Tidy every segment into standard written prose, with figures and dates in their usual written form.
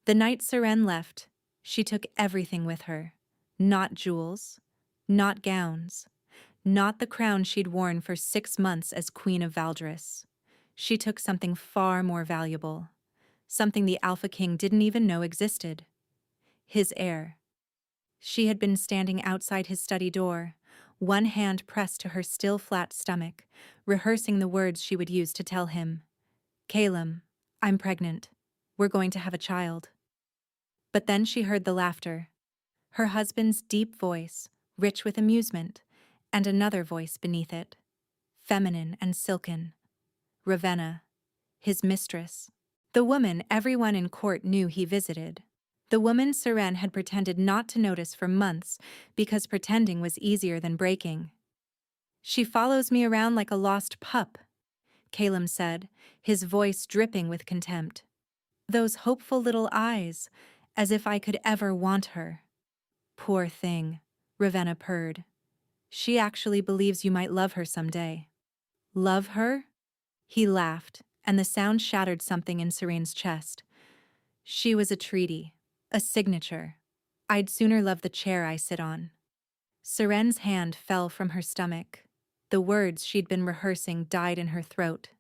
The night Seren left, she took everything with her. Not jewels, not gowns, not the crown she'd worn for 6 months as Queen of Valdris. She took something far more valuable. Something the Alpha King didn't even know existed. His heir. She had been standing outside his study door, one hand pressed to her still flat stomach, rehearsing the words she would use to tell him. "Calum, I'm pregnant. We're going to have a child." But then she heard the laughter. Her husband's deep voice, rich with amusement, and another voice beneath it, feminine and silken. Ravenna, his mistress. The woman everyone in court knew he visited. The woman Seren had pretended not to notice for months because pretending was easier than breaking. "She follows me around like a lost pup," Calum said, his voice dripping with contempt. "Those hopeful little eyes, as if I could ever want her." "Poor thing," Ravenna purred. "She actually believes you might love her someday." "Love her?" He laughed, and the sound shattered something in Serene's chest. "She was a treaty, a signature. I'd sooner love the chair I sit on." Serene's hand fell from her stomach. The words she'd been rehearsing died in her throat.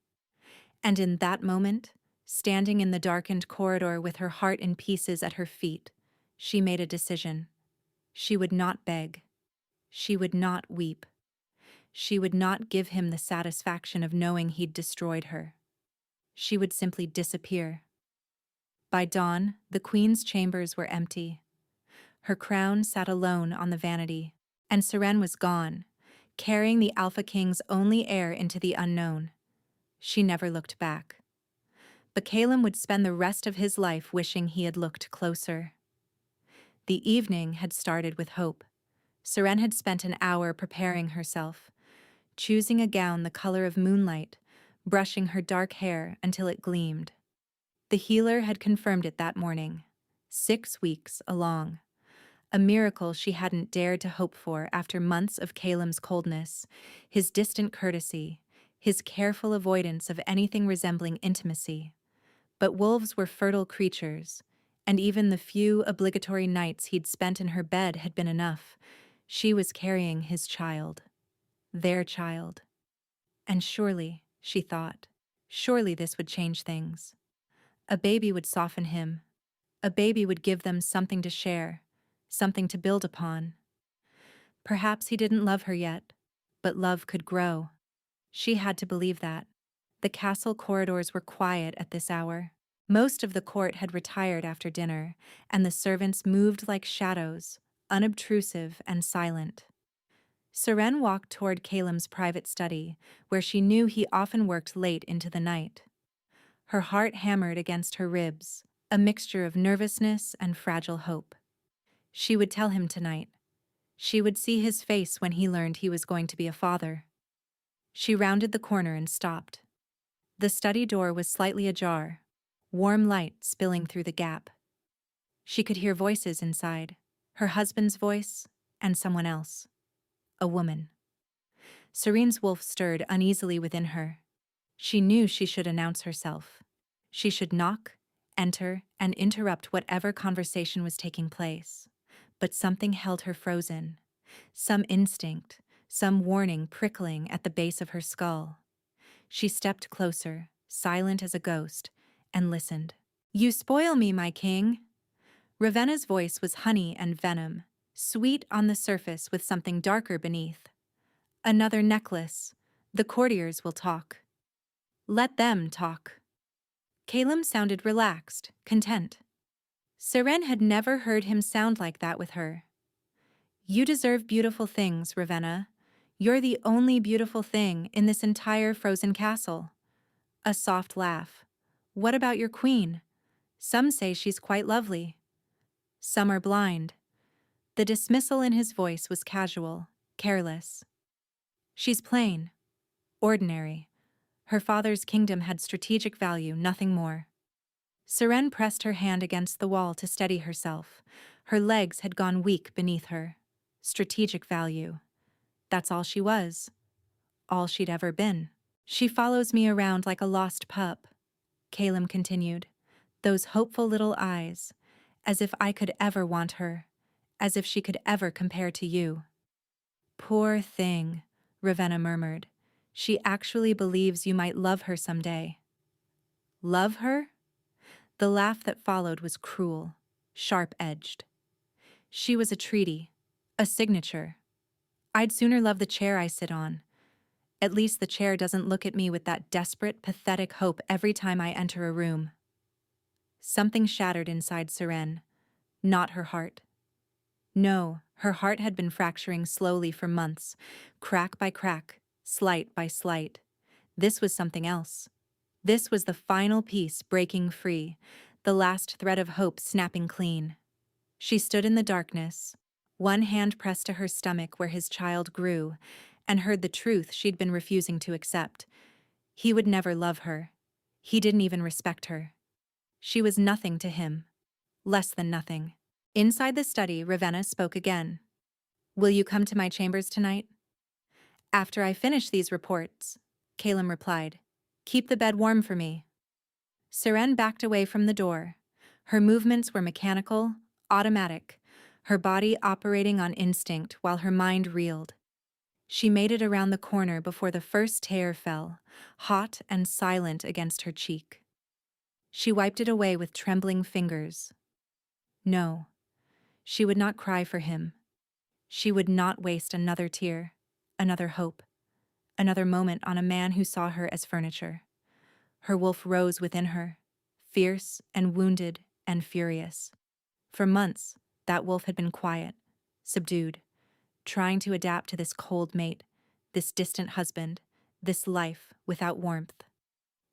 And in that moment, standing in the darkened corridor with her heart in pieces at her feet, she made a decision. She would not beg. She would not weep. She would not give him the satisfaction of knowing he'd destroyed her. She would simply disappear. By dawn, the Queen's chambers were empty. Her crown sat alone on the vanity, and Seren was gone, carrying the Alpha King's only heir into the unknown. She never looked back. But Calum would spend the rest of his life wishing he had looked closer. The evening had started with hope. Seren had spent an hour preparing herself, choosing a gown the color of moonlight, brushing her dark hair until it gleamed. The healer had confirmed it that morning, 6 weeks along. A miracle she hadn't dared to hope for after months of Calum's coldness, his distant courtesy, his careful avoidance of anything resembling intimacy. But wolves were fertile creatures, and even the few obligatory nights he'd spent in her bed had been enough. She was carrying his child. Their child. And surely, she thought, surely this would change things. A baby would soften him. A baby would give them something to share, something to build upon. Perhaps he didn't love her yet, but love could grow. She had to believe that. The castle corridors were quiet at this hour. Most of the court had retired after dinner, and the servants moved like shadows, unobtrusive and silent. Seren walked toward Calum's private study, where she knew he often worked late into the night. Her heart hammered against her ribs, a mixture of nervousness and fragile hope. She would tell him tonight. She would see his face when he learned he was going to be a father. She rounded the corner and stopped. The study door was slightly ajar, warm light spilling through the gap. She could hear voices inside, her husband's voice and someone else. A woman. Serene's wolf stirred uneasily within her. She knew she should announce herself. She should knock, enter, and interrupt whatever conversation was taking place. But something held her frozen. Some instinct, some warning prickling at the base of her skull. She stepped closer, silent as a ghost, and listened. "You spoil me, my king." Ravenna's voice was honey and venom, sweet on the surface with something darker beneath. "Another necklace. The courtiers will talk." "Let them talk." Calum sounded relaxed, content. Seren had never heard him sound like that with her. "You deserve beautiful things, Ravenna. You're the only beautiful thing in this entire frozen castle." A soft laugh. "What about your queen? Some say she's quite lovely." "Some are blind." The dismissal in his voice was casual, careless. "She's plain. Ordinary. Her father's kingdom had strategic value, nothing more." Seren pressed her hand against the wall to steady herself. Her legs had gone weak beneath her. Strategic value. That's all she was. All she'd ever been. "She follows me around like a lost pup," Calum continued. Those hopeful little eyes, as if I could ever want her, as if she could ever compare to you. Poor thing, Ravenna murmured. She actually believes you might love her someday. Love her? The laugh that followed was cruel, sharp-edged. She was a treaty, a signature. I'd sooner love the chair I sit on. At least the chair doesn't look at me with that desperate, pathetic hope every time I enter a room. Something shattered inside Seren, not her heart. No, her heart had been fracturing slowly for months, crack by crack, slight by slight. This was something else. This was the final piece breaking free, the last thread of hope snapping clean. She stood in the darkness, one hand pressed to her stomach where his child grew, and heard the truth she'd been refusing to accept. He would never love her. He didn't even respect her. She was nothing to him. Less than nothing. Inside the study, Ravenna spoke again. Will you come to my chambers tonight? After I finish these reports, Calum replied. Keep the bed warm for me. Seren backed away from the door. Her movements were mechanical, automatic, her body operating on instinct while her mind reeled. She made it around the corner before the first tear fell, hot and silent against her cheek. She wiped it away with trembling fingers. No, she would not cry for him. She would not waste another tear, another hope, another moment on a man who saw her as furniture. Her wolf rose within her, fierce and wounded and furious. For months, that wolf had been quiet, subdued, trying to adapt to this cold mate, this distant husband, this life without warmth.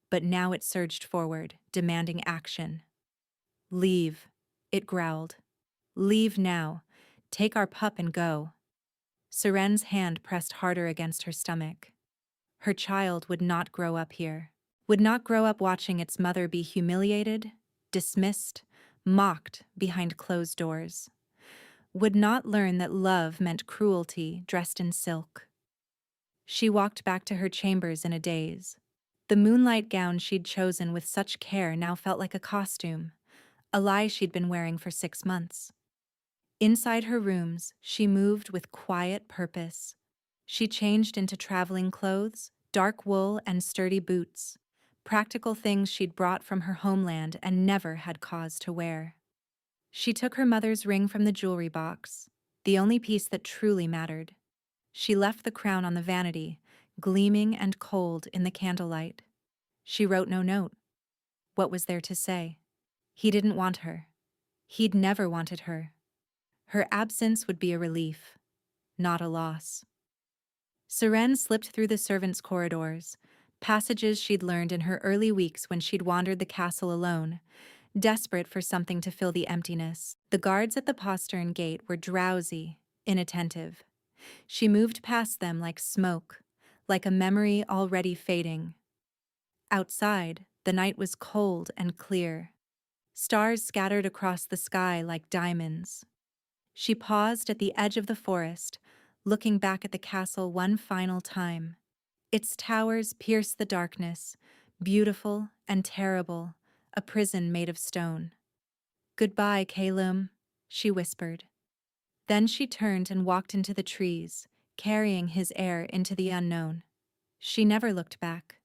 But now it surged forward, demanding action. Leave, it growled. Leave now. Take our pup and go. Seren's hand pressed harder against her stomach. Her child would not grow up here, would not grow up watching its mother be humiliated, dismissed, mocked behind closed doors, would not learn that love meant cruelty dressed in silk. She walked back to her chambers in a daze. The moonlight gown she'd chosen with such care now felt like a costume, a lie she'd been wearing for 6 months. Inside her rooms, she moved with quiet purpose. She changed into traveling clothes, dark wool and sturdy boots, practical things she'd brought from her homeland and never had cause to wear. She took her mother's ring from the jewelry box, the only piece that truly mattered. She left the crown on the vanity, gleaming and cold in the candlelight. She wrote no note. What was there to say? He didn't want her. He'd never wanted her. Her absence would be a relief, not a loss. Seren slipped through the servants' corridors, passages she'd learned in her early weeks when she'd wandered the castle alone, desperate for something to fill the emptiness. The guards at the postern gate were drowsy, inattentive. She moved past them like smoke, like a memory already fading. Outside, the night was cold and clear. Stars scattered across the sky like diamonds. She paused at the edge of the forest, looking back at the castle one final time. Its towers pierced the darkness, beautiful and terrible, a prison made of stone. Goodbye, Calum, she whispered. Then she turned and walked into the trees, carrying his heir into the unknown. She never looked back.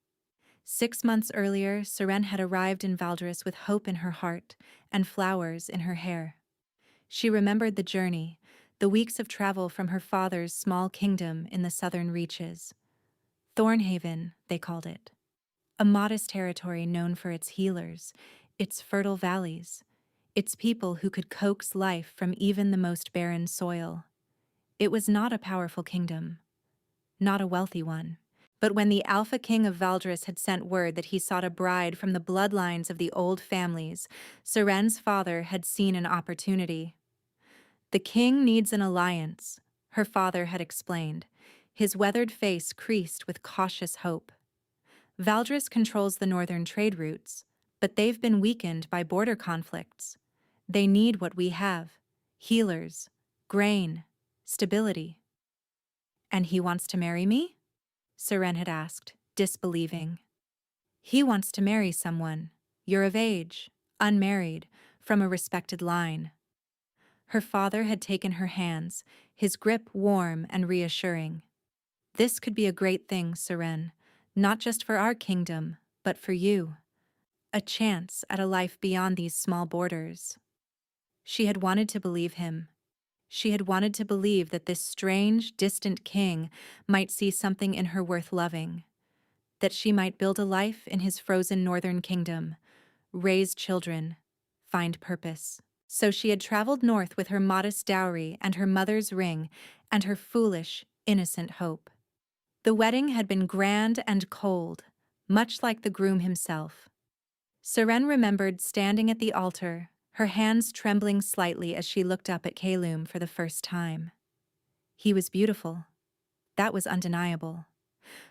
6 months earlier, Seren had arrived in Valdris with hope in her heart and flowers in her hair. She remembered the journey, the weeks of travel from her father's small kingdom in the southern reaches. Thornhaven, they called it. A modest territory known for its healers, its fertile valleys, its people who could coax life from even the most barren soil. It was not a powerful kingdom, not a wealthy one. But when the Alpha King of Valdris had sent word that he sought a bride from the bloodlines of the old families, Seren's father had seen an opportunity. The king needs an alliance, her father had explained, his weathered face creased with cautious hope. Valdris controls the northern trade routes, but they've been weakened by border conflicts. They need what we have: healers, grain, stability. And he wants to marry me? Seren had asked, disbelieving. He wants to marry someone. You're of age. unmarried, from a respected line. Her father had taken her hands, his grip warm and reassuring. This could be a great thing, Seren, not just for our kingdom, but for you. A chance at a life beyond these small borders. She had wanted to believe him. She had wanted to believe that this strange, distant king might see something in her worth loving, that she might build a life in his frozen northern kingdom, raise children, find purpose. So she had traveled north with her modest dowry and her mother's ring and her foolish, innocent hope. The wedding had been grand and cold, much like the groom himself. Seren remembered standing at the altar, her hands trembling slightly as she looked up at Kalum for the first time. He was beautiful. That was undeniable.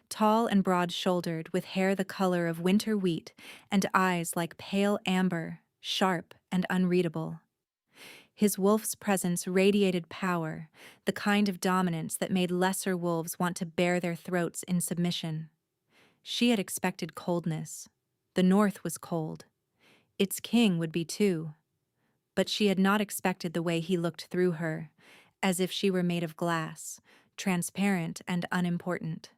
Tall and broad-shouldered, with hair the color of winter wheat and eyes like pale amber, sharp and unreadable. His wolf's presence radiated power, the kind of dominance that made lesser wolves want to bare their throats in submission. She had expected coldness. The north was cold. Its king would be too. But she had not expected the way he looked through her, as if she were made of glass, transparent and unimportant.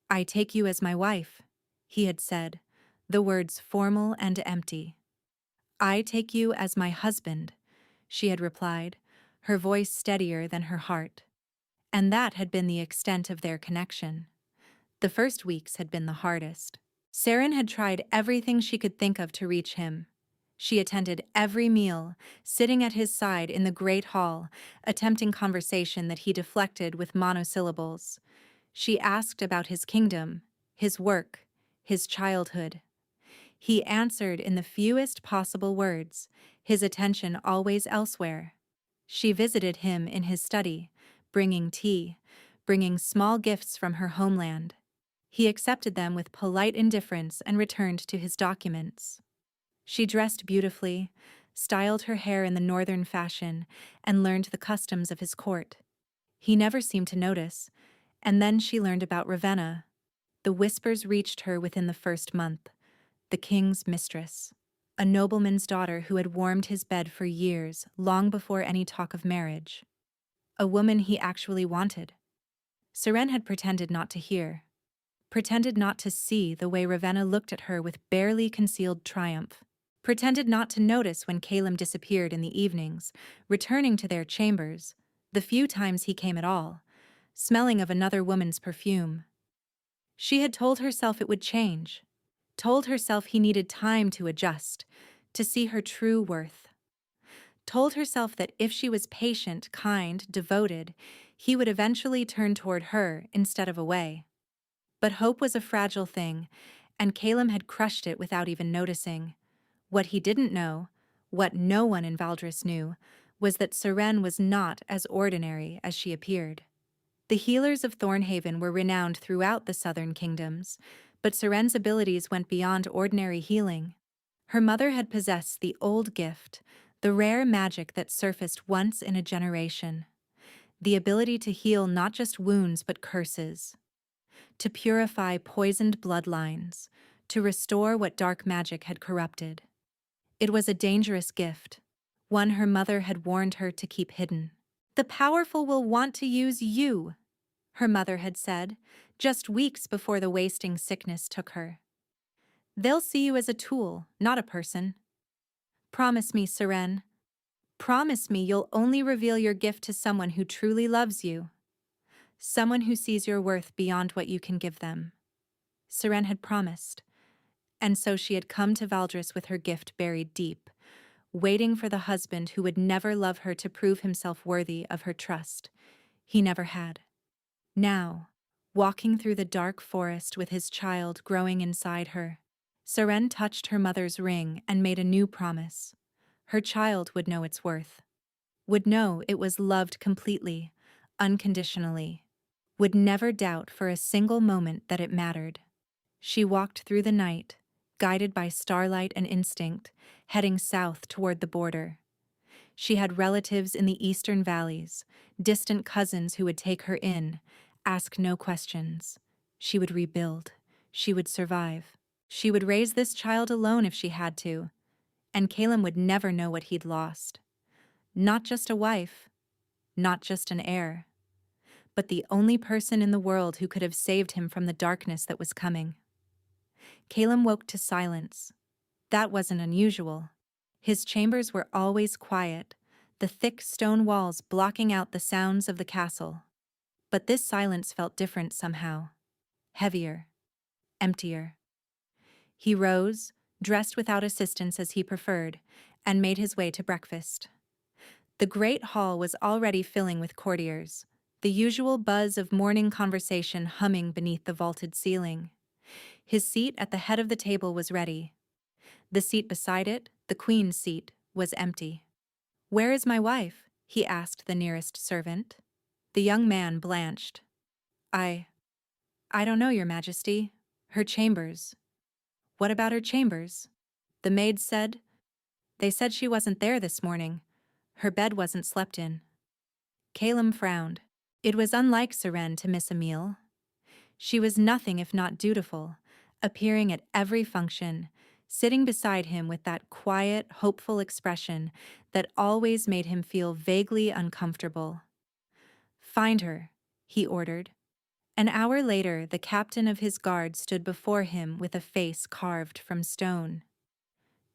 "I take you as my wife," he had said, the words formal and empty. "I take you as my husband," she had replied, her voice steadier than her heart. And that had been the extent of their connection. The first weeks had been the hardest. Seren had tried everything she could think of to reach him. She attended every meal, sitting at his side in the great hall, attempting conversation that he deflected with monosyllables. She asked about his kingdom, his work, his childhood. He answered in the fewest possible words, his attention always elsewhere. She visited him in his study, bringing tea, bringing small gifts from her homeland. He accepted them with polite indifference and returned to his documents. She dressed beautifully, styled her hair in the northern fashion, and learned the customs of his court. He never seemed to notice, and then she learned about Ravenna. The whispers reached her within the first month. The king's mistress, a nobleman's daughter who had warmed his bed for years, long before any talk of marriage. A woman he actually wanted. Seren had pretended not to hear, pretended not to see the way Ravenna looked at her with barely concealed triumph, pretended not to notice when Kalum disappeared in the evenings, returning to their chambers, the few times he came at all, smelling of another woman's perfume. She had told herself it would change, told herself he needed time to adjust, to see her true worth. Told herself that if she was patient, kind, devoted, he would eventually turn toward her instead of away. But hope was a fragile thing, and Kalum had crushed it without even noticing. What he didn't know, what no one in Valdris knew, was that Seren was not as ordinary as she appeared. The healers of Thornhaven were renowned throughout the southern kingdoms, but Seren's abilities went beyond ordinary healing. Her mother had possessed the old gift, the rare magic that surfaced once in a generation. The ability to heal not just wounds but curses. To purify poisoned bloodlines. To restore what dark magic had corrupted. It was a dangerous gift, one her mother had warned her to keep hidden. "The powerful will want to use you," her mother had said, just weeks before the wasting sickness took her. "They'll see you as a tool, not a person. Promise me, Seren. Promise me you'll only reveal your gift to someone who truly loves you. Someone who sees your worth beyond what you can give them." Seren had promised, and so she had come to Valdris with her gift buried deep, waiting for the husband who would never love her to prove himself worthy of her trust. He never had. Now, walking through the dark forest with his child growing inside her, Seren touched her mother's ring and made a new promise. Her child would know its worth. Would know it was loved completely, unconditionally. Would never doubt for a single moment that it mattered. She walked through the night, guided by starlight and instinct, heading south toward the border. She had relatives in the eastern valleys, distant cousins who would take her in, ask no questions. She would rebuild. She would survive. She would raise this child alone if she had to. and Caleb would never know what he'd lost. Not just a wife, not just an heir, but the only person in the world who could have saved him from the darkness that was coming. Caleb woke to silence. That wasn't unusual. His chambers were always quiet, the thick stone walls blocking out the sounds of the castle. But this silence felt different somehow. Heavier. Emptier. He rose, dressed without assistance as he preferred, and made his way to breakfast. The great hall was already filling with courtiers, the usual buzz of morning conversation humming beneath the vaulted ceiling. His seat at the head of the table was ready. The seat beside it, the queen's seat, was empty. "Where is my wife?" he asked the nearest servant. The young man blanched. I don't know, Your Majesty. Her chambers." "What about her chambers?" The maid said. "They said she wasn't there this morning. Her bed wasn't slept in." Caleb frowned. It was unlike Seren to miss a meal. She was nothing if not dutiful, appearing at every function, sitting beside him with that quiet, hopeful expression that always made him feel vaguely uncomfortable. "Find her," he ordered. An hour later, the captain of his guard stood before him with a face carved from stone.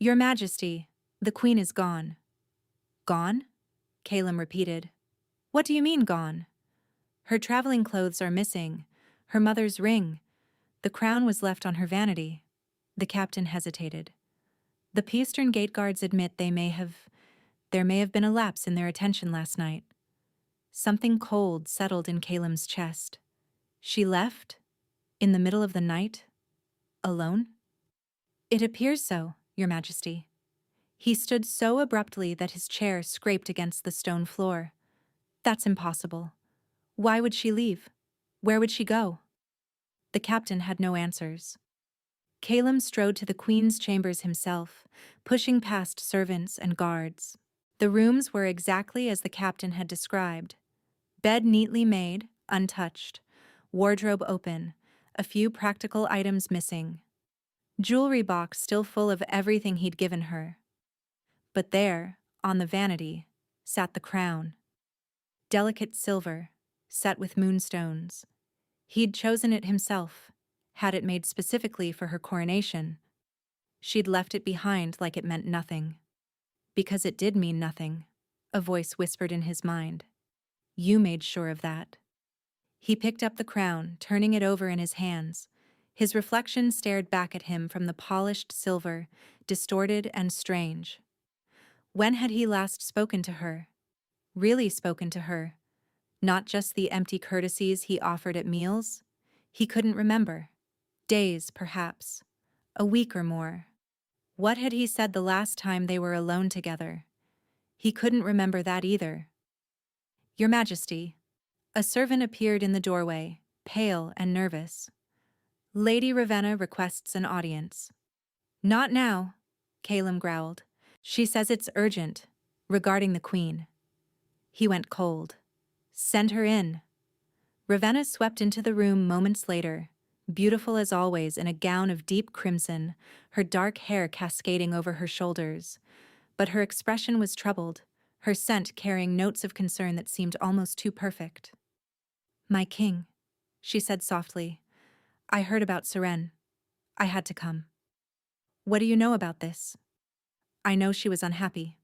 "Your Majesty, the queen is gone." "Gone?" Caleb repeated. "What do you mean, gone?" "Her traveling clothes are missing. Her mother's ring. The crown was left on her vanity." The captain hesitated. "The Peastern gate guards admit there may have been a lapse in their attention last night." Something cold settled in Caleb's chest. "She left? In the middle of the night? Alone?" "It appears so, Your Majesty." He stood so abruptly that his chair scraped against the stone floor. "That's impossible. Why would she leave? Where would she go?" The captain had no answers. Caleb strode to the queen's chambers himself, pushing past servants and guards. The rooms were exactly as the captain had described. Bed neatly made, untouched. Wardrobe open, a few practical items missing. Jewelry box still full of everything he'd given her. But there, on the vanity, sat the crown. Delicate silver, set with moonstones. He'd chosen it himself, had it made specifically for her coronation. She'd left it behind like it meant nothing. Because it did mean nothing, a voice whispered in his mind. "You made sure of that." He picked up the crown, turning it over in his hands. His reflection stared back at him from the polished silver, distorted and strange. When had he last spoken to her? Really spoken to her? Not just the empty courtesies he offered at meals? He couldn't remember. Days, perhaps. A week or more. What had he said the last time they were alone together? He couldn't remember that either. "Your Majesty." A servant appeared in the doorway, pale and nervous. "Lady Ravenna requests an audience." "Not now," Caleb growled. "She says it's urgent, regarding the queen." He went cold. "Send her in." Ravenna swept into the room moments later, beautiful as always in a gown of deep crimson, her dark hair cascading over her shoulders. But her expression was troubled, her scent carrying notes of concern that seemed almost too perfect. "My king," she said softly. "I heard about Seren. I had to come." "What do you know about this?" "I know she was unhappy."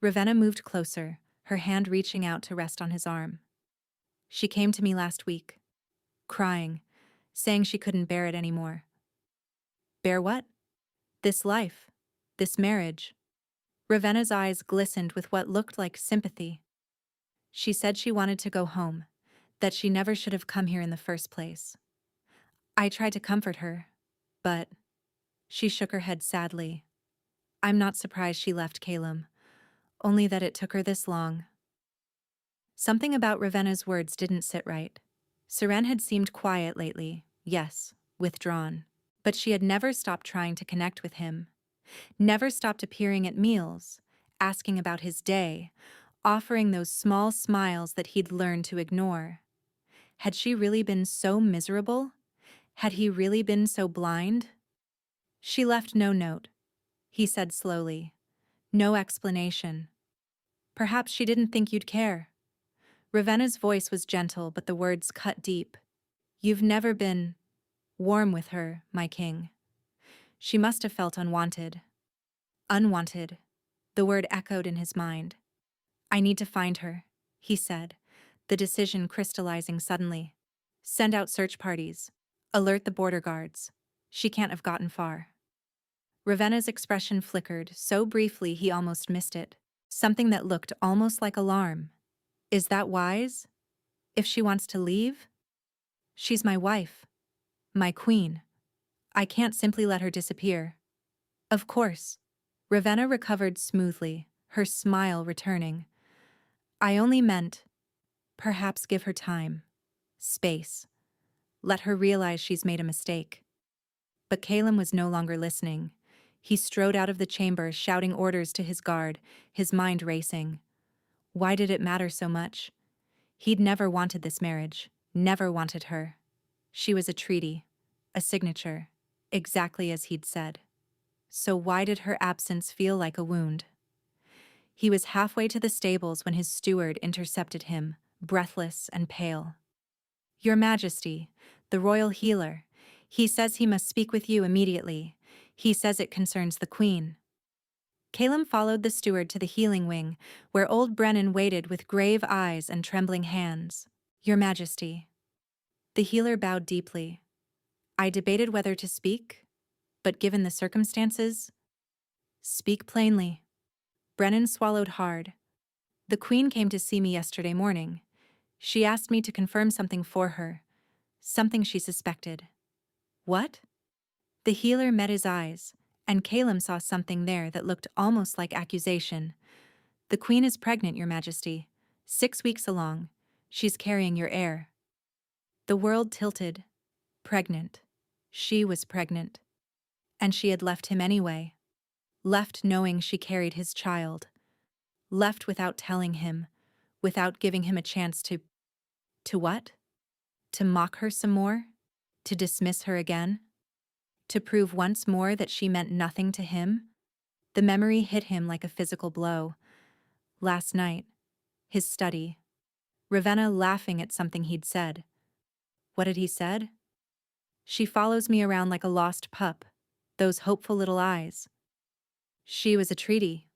Ravenna moved closer, her hand reaching out to rest on his arm. "She came to me last week, crying, saying she couldn't bear it anymore." "Bear what?" "This life. This marriage." Ravenna's eyes glistened with what looked like sympathy. "She said she wanted to go home, that she never should have come here in the first place." I tried to comfort her, but... She shook her head sadly. "I'm not surprised she left, Caleb, only that it took her this long." Something about Ravenna's words didn't sit right. Seren had seemed quiet lately, yes, withdrawn. But she had never stopped trying to connect with him. Never stopped appearing at meals, asking about his day, offering those small smiles that he'd learned to ignore. Had she really been so miserable? Had he really been so blind? She left no note. he said slowly. No explanation. Perhaps she didn't think you'd care. Ravenna's voice was gentle, but the words cut deep. You've never been warm with her, my king. She must have felt unwanted. Unwanted. The word echoed in his mind. I need to find her, he said, the decision crystallizing suddenly. Send out search parties. Alert the border guards. She can't have gotten far. Ravenna's expression flickered so briefly he almost missed it. Something that looked almost like alarm. Is that wise? If she wants to leave? She's my wife. My queen. I can't simply let her disappear. Of course. Ravenna recovered smoothly, her smile returning. I only meant, perhaps give her time. Space. Let her realize she's made a mistake. But Calum was no longer listening. He strode out of the chamber, shouting orders to his guard, his mind racing. Why did it matter so much? He'd never wanted this marriage, never wanted her. She was a treaty, a signature, exactly as he'd said. So why did her absence feel like a wound? He was halfway to the stables when his steward intercepted him, breathless and pale. Your Majesty, the royal healer. He says he must speak with you immediately. He says it concerns the queen. Calum followed the steward to the healing wing, where old Brennan waited with grave eyes and trembling hands. Your Majesty. The healer bowed deeply. I debated whether to speak, but given the circumstances, speak plainly. Brennan swallowed hard. The queen came to see me yesterday morning. She asked me to confirm something for her, something she suspected. What? The healer met his eyes, and Calum saw something there that looked almost like accusation. The queen is pregnant, Your Majesty. 6 weeks along. She's carrying your heir. The world tilted. Pregnant. She was pregnant. And she had left him anyway. Left knowing she carried his child. Left without telling him, without giving him a chance to... To what? To mock her some more? To dismiss her again? To prove once more that she meant nothing to him? The memory hit him like a physical blow. Last night, his study. Ravenna laughing at something he'd said. What had he said? She follows me around like a lost pup, those hopeful little eyes. She was a treaty,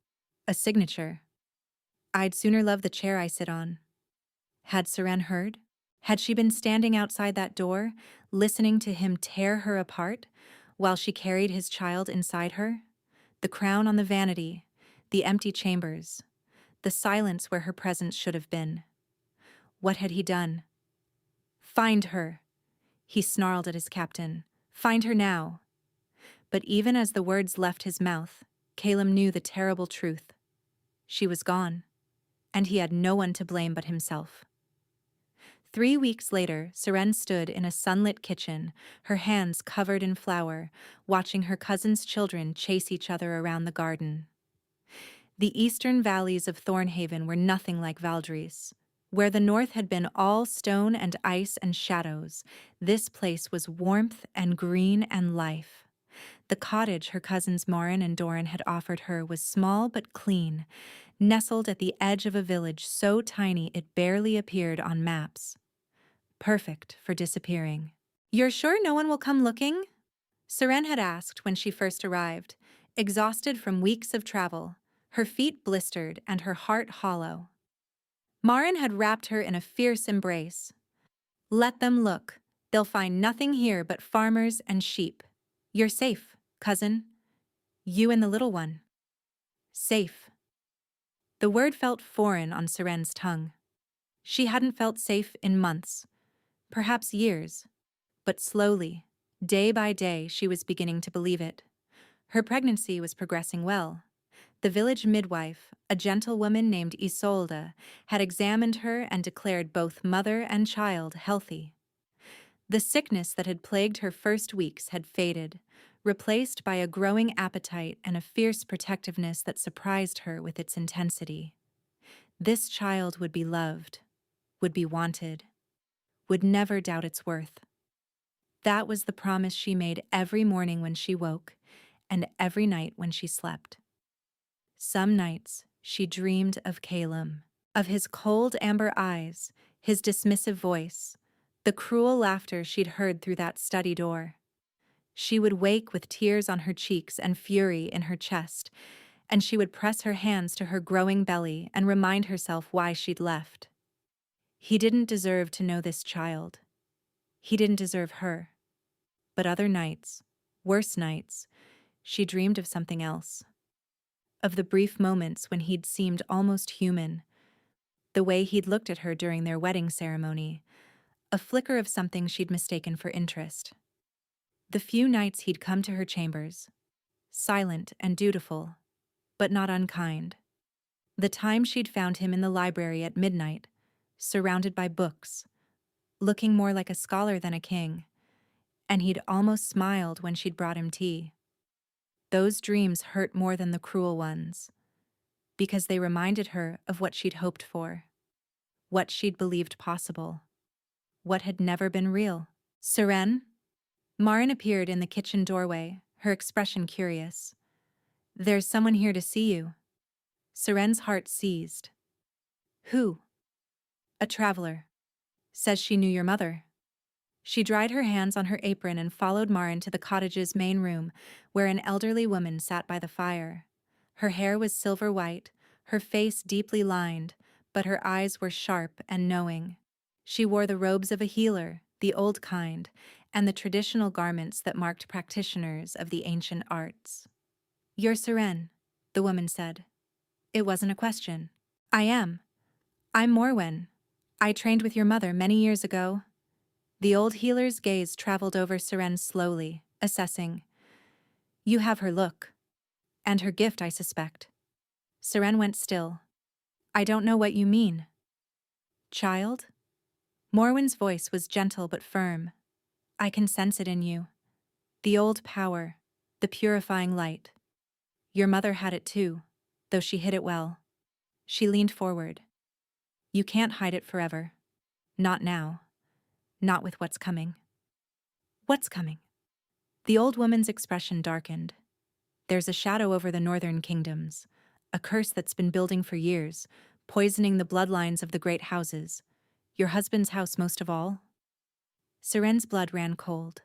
a signature. I'd sooner love the chair I sit on. Had Seren heard? Had she been standing outside that door, listening to him tear her apart, while she carried his child inside her? The crown on the vanity, the empty chambers, the silence where her presence should have been. What had he done? Find her, he snarled at his captain. Find her now. But even as the words left his mouth, Calum knew the terrible truth. She was gone, and he had no one to blame but himself. 3 weeks later, Seren stood in a sunlit kitchen, her hands covered in flour, watching her cousin's children chase each other around the garden. The eastern valleys of Thornhaven were nothing like Valdres. Where the north had been all stone and ice and shadows, this place was warmth and green and life. The cottage her cousins Marin and Doran had offered her was small but clean, nestled at the edge of a village so tiny it barely appeared on maps. Perfect for disappearing. You're sure no one will come looking? Seren had asked when she first arrived, exhausted from weeks of travel, her feet blistered and her heart hollow. Marin had wrapped her in a fierce embrace. Let them look. They'll find nothing here but farmers and sheep. You're safe, cousin. You and the little one. Safe. The word felt foreign on Seren's tongue. She hadn't felt safe in months, perhaps years, but slowly, day by day, she was beginning to believe it. Her pregnancy was progressing well. The village midwife, a gentlewoman named Isolde, had examined her and declared both mother and child healthy. The sickness that had plagued her first weeks had faded, replaced by a growing appetite and a fierce protectiveness that surprised her with its intensity. This child would be loved, would be wanted, would never doubt its worth. That was the promise she made every morning when she woke, and every night when she slept. Some nights she dreamed of Calum, of his cold amber eyes, his dismissive voice, the cruel laughter she'd heard through that study door. She would wake with tears on her cheeks and fury in her chest, and she would press her hands to her growing belly and remind herself why she'd left. He didn't deserve to know this child. He didn't deserve her. But other nights, worse nights, she dreamed of something else. Of the brief moments when he'd seemed almost human, the way he'd looked at her during their wedding ceremony, a flicker of something she'd mistaken for interest. The few nights he'd come to her chambers, silent and dutiful, but not unkind. The time she'd found him in the library at midnight, surrounded by books, looking more like a scholar than a king, and he'd almost smiled when she'd brought him tea. Those dreams hurt more than the cruel ones, because they reminded her of what she'd hoped for, what she'd believed possible, what had never been real. Seren? Marin appeared in the kitchen doorway, her expression curious. There's someone here to see you. Seren's heart seized. Who? A traveler. Says she knew your mother. She dried her hands on her apron and followed Marin to the cottage's main room, where an elderly woman sat by the fire. Her hair was silver white, her face deeply lined, but her eyes were sharp and knowing. She wore the robes of a healer, the old kind, and the traditional garments that marked practitioners of the ancient arts. You're Seren, the woman said. It wasn't a question. I am. I'm Morwen. I trained with your mother many years ago. The old healer's gaze traveled over Seren slowly, assessing. You have her look. And her gift, I suspect. Seren went still. I don't know what you mean. Child? Morwen's voice was gentle but firm. I can sense it in you. The old power, the purifying light. Your mother had it too, though she hid it well. She leaned forward. You can't hide it forever. Not now. Not with what's coming. What's coming? The old woman's expression darkened. There's a shadow over the northern kingdoms, a curse that's been building for years, poisoning the bloodlines of the great houses, your husband's house most of all. Seren's blood ran cold.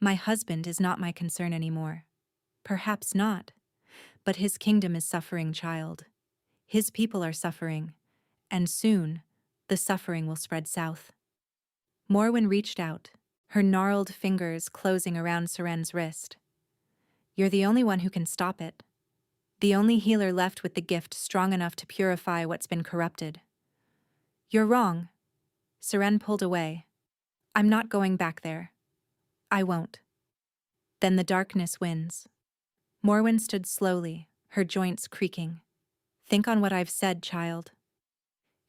My husband is not my concern anymore. Perhaps not, but his kingdom is suffering, child. His people are suffering, and soon the suffering will spread south. Morwen reached out, her gnarled fingers closing around Seren's wrist. You're the only one who can stop it. The only healer left with the gift strong enough to purify what's been corrupted. You're wrong. Seren pulled away. I'm not going back there. I won't. Then the darkness wins. Morwen stood slowly, her joints creaking. Think on what I've said, child.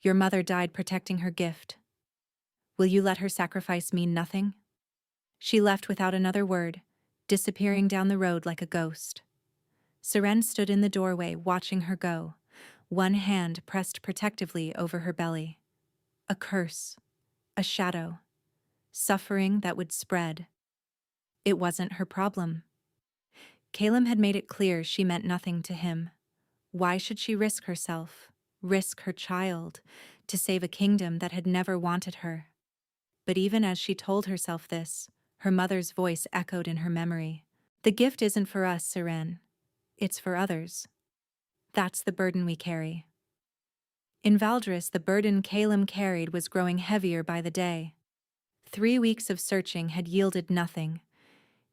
Your mother died protecting her gift. Will you let her sacrifice mean nothing? She left without another word, disappearing down the road like a ghost. Seren stood in the doorway watching her go, one hand pressed protectively over her belly. A curse, a shadow, suffering that would spread. It wasn't her problem. Calum had made it clear she meant nothing to him. Why should she risk herself, risk her child, to save a kingdom that had never wanted her? But even as she told herself this, her mother's voice echoed in her memory. The gift isn't for us, Seren. It's for others. That's the burden we carry. In Valdris, the burden Calum carried was growing heavier by the day. 3 weeks of searching had yielded nothing.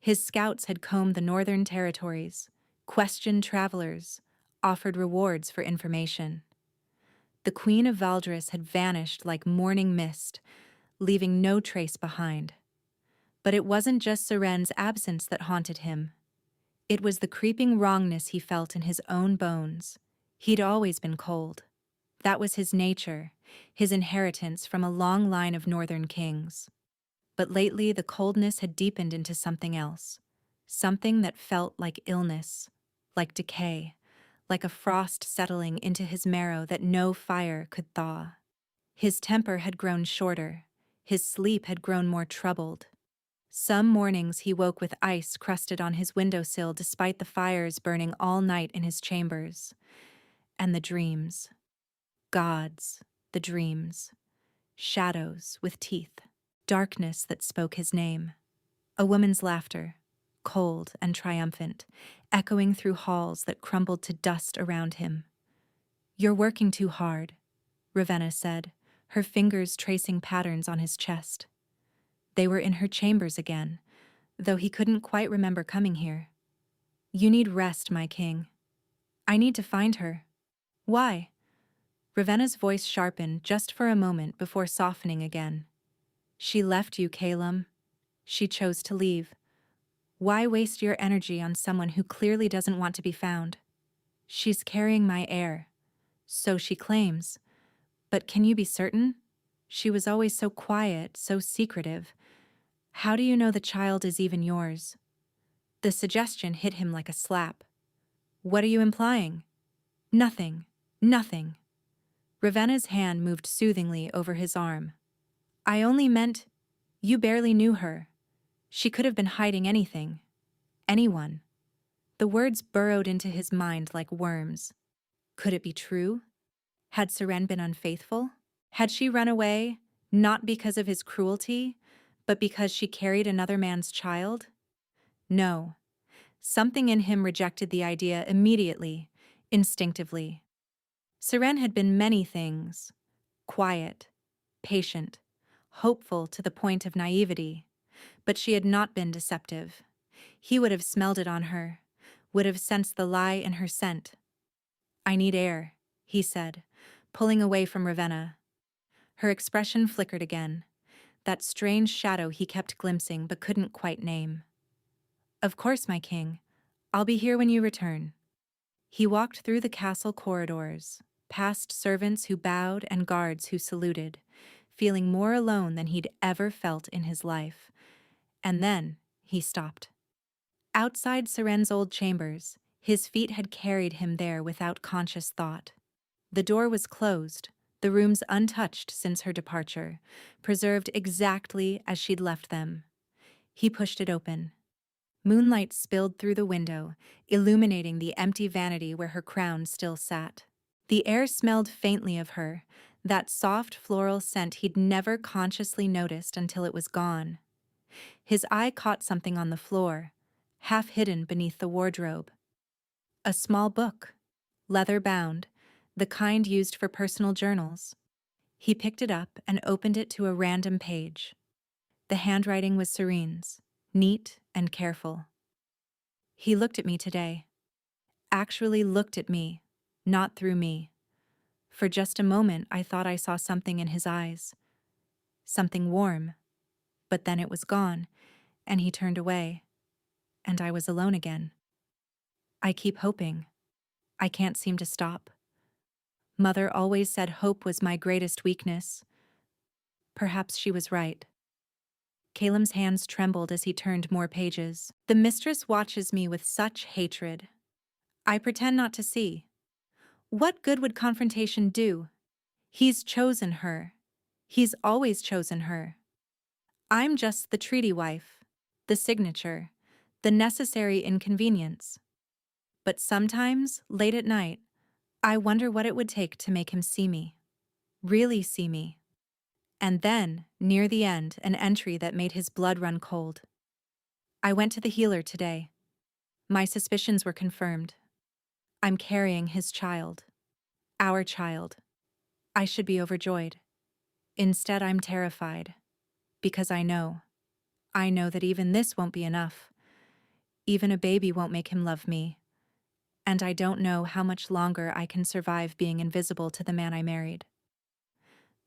His scouts had combed the northern territories, questioned travelers, offered rewards for information. The Queen of Valdris had vanished like morning mist, leaving no trace behind. But it wasn't just Seren's absence that haunted him. It was the creeping wrongness he felt in his own bones. He'd always been cold. That was his nature, his inheritance from a long line of northern kings. But lately the coldness had deepened into something else, something that felt like illness, like decay, like a frost settling into his marrow that no fire could thaw. His temper had grown shorter, his sleep had grown more troubled. Some mornings he woke with ice crusted on his windowsill despite the fires burning all night in his chambers. And the dreams. Gods, the dreams. Shadows with teeth. Darkness that spoke his name. A woman's laughter, cold and triumphant, echoing through halls that crumbled to dust around him. "You're working too hard," Ravenna said, her fingers tracing patterns on his chest. They were in her chambers again, though he couldn't quite remember coming here. "You need rest, my king." "I need to find her." "Why?" Ravenna's voice sharpened just for a moment before softening again. "She left you, Calum. She chose to leave. Why waste your energy on someone who clearly doesn't want to be found? She's carrying my heir. So she claims. But can you be certain? She was always so quiet, so secretive. How do you know the child is even yours?" The suggestion hit him like a slap. "What are you implying?" "Nothing. Nothing." Ravenna's hand moved soothingly over his arm. "I only meant, you barely knew her. She could have been hiding anything. Anyone." The words burrowed into his mind like worms. Could it be true? Had Seren been unfaithful? Had she run away, not because of his cruelty, but because she carried another man's child? No. Something in him rejected the idea immediately, instinctively. Seren had been many things. Quiet, patient, hopeful to the point of naivety. But she had not been deceptive. He would have smelled it on her, would have sensed the lie in her scent. "I need air," he said, pulling away from Ravenna. Her expression flickered again, that strange shadow he kept glimpsing but couldn't quite name. "Of course, my king. I'll be here when you return." He walked through the castle corridors, past servants who bowed and guards who saluted, feeling more alone than he'd ever felt in his life. And then he stopped. Outside Seren's old chambers, his feet had carried him there without conscious thought. The door was closed, the rooms untouched since her departure, preserved exactly as she'd left them. He pushed it open. Moonlight spilled through the window, illuminating the empty vanity where her crown still sat. The air smelled faintly of her, that soft floral scent he'd never consciously noticed until it was gone. His eye caught something on the floor, half hidden beneath the wardrobe. A small book, leather-bound, the kind used for personal journals. He picked it up and opened it to a random page. The handwriting was Serene's, neat and careful. "He looked at me today. Actually looked at me, not through me. For just a moment I thought I saw something in his eyes. Something warm. But then it was gone, and he turned away. And I was alone again. I keep hoping. I can't seem to stop. Mother always said hope was my greatest weakness. Perhaps she was right." Calum's hands trembled as he turned more pages. "The mistress watches me with such hatred. I pretend not to see. What good would confrontation do? He's chosen her. He's always chosen her. I'm just the treaty wife, the signature, the necessary inconvenience. But sometimes, late at night, I wonder what it would take to make him see me. Really see me." And then, near the end, an entry that made his blood run cold. "I went to the healer today. My suspicions were confirmed. I'm carrying his child. Our child. I should be overjoyed. Instead, I'm terrified. Because I know that even this won't be enough. Even a baby won't make him love me. And I don't know how much longer I can survive being invisible to the man I married."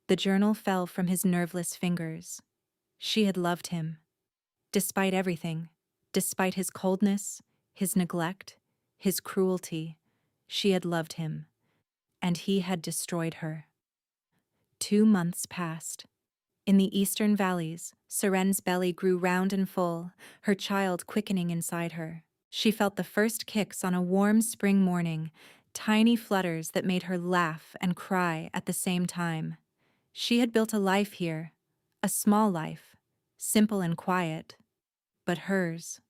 The journal fell from his nerveless fingers. She had loved him. Despite everything, despite his coldness, his neglect, his cruelty, she had loved him. And he had destroyed her. 2 months passed. In the eastern valleys, Seren's belly grew round and full, her child quickening inside her. She felt the first kicks on a warm spring morning, tiny flutters that made her laugh and cry at the same time. She had built a life here, a small life, simple and quiet, but hers.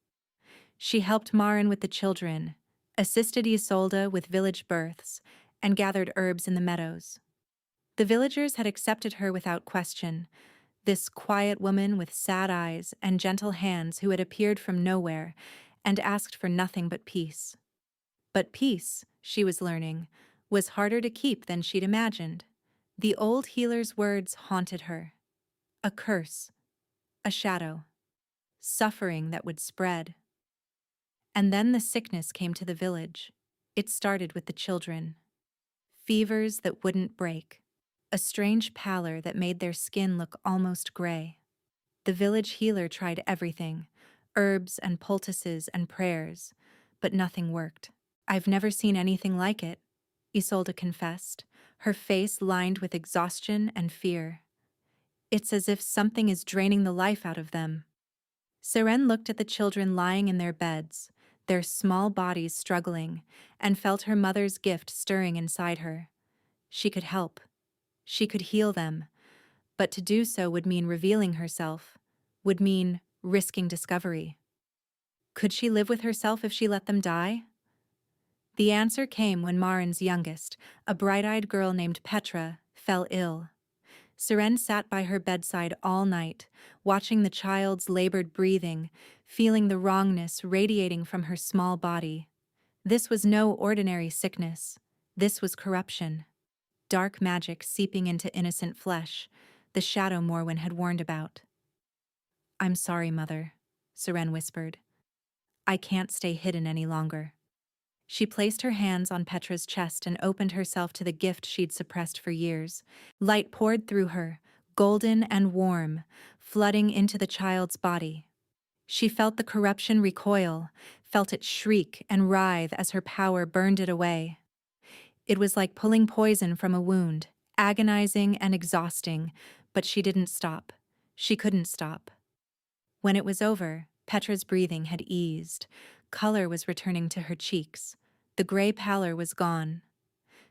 She helped Marin with the children, assisted Isolde with village births, and gathered herbs in the meadows. The villagers had accepted her without question, this quiet woman with sad eyes and gentle hands who had appeared from nowhere and asked for nothing but peace. But peace, she was learning, was harder to keep than she'd imagined. The old healer's words haunted her. A curse, a shadow, suffering that would spread. And then the sickness came to the village. It started with the children. Fevers that wouldn't break. A strange pallor that made their skin look almost gray. The village healer tried everything, herbs and poultices and prayers, but nothing worked. "I've never seen anything like it," Isolde confessed, her face lined with exhaustion and fear. "It's as if something is draining the life out of them." Seren looked at the children lying in their beds, their small bodies struggling, and felt her mother's gift stirring inside her. She could help. She could heal them, but to do so would mean revealing herself, would mean risking discovery. Could she live with herself if she let them die? The answer came when Marin's youngest, a bright-eyed girl named Petra, fell ill. Seren sat by her bedside all night, watching the child's labored breathing, feeling the wrongness radiating from her small body. This was no ordinary sickness. This was corruption. Dark magic seeping into innocent flesh, the shadow Morwen had warned about. "I'm sorry, Mother," Seren whispered. "I can't stay hidden any longer." She placed her hands on Petra's chest and opened herself to the gift she'd suppressed for years. Light poured through her, golden and warm, flooding into the child's body. She felt the corruption recoil, felt it shriek and writhe as her power burned it away. It was like pulling poison from a wound, agonizing and exhausting, but she didn't stop. She couldn't stop. When it was over, Petra's breathing had eased. Color was returning to her cheeks. The gray pallor was gone.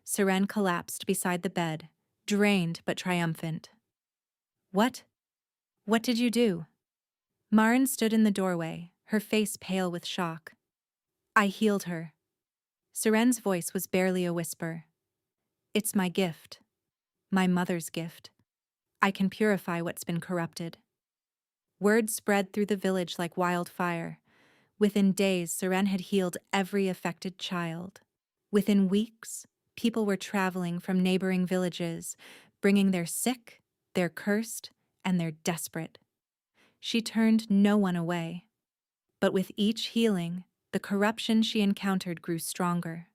Seren collapsed beside the bed, drained but triumphant. "What? What did you do?" Marin stood in the doorway, her face pale with shock. "I healed her." Seren's voice was barely a whisper. "It's my gift. My mother's gift. I can purify what's been corrupted." Word spread through the village like wildfire. Within days, Seren had healed every affected child. Within weeks, people were traveling from neighboring villages, bringing their sick, their cursed, and their desperate. She turned no one away. But with each healing, the corruption she encountered grew stronger,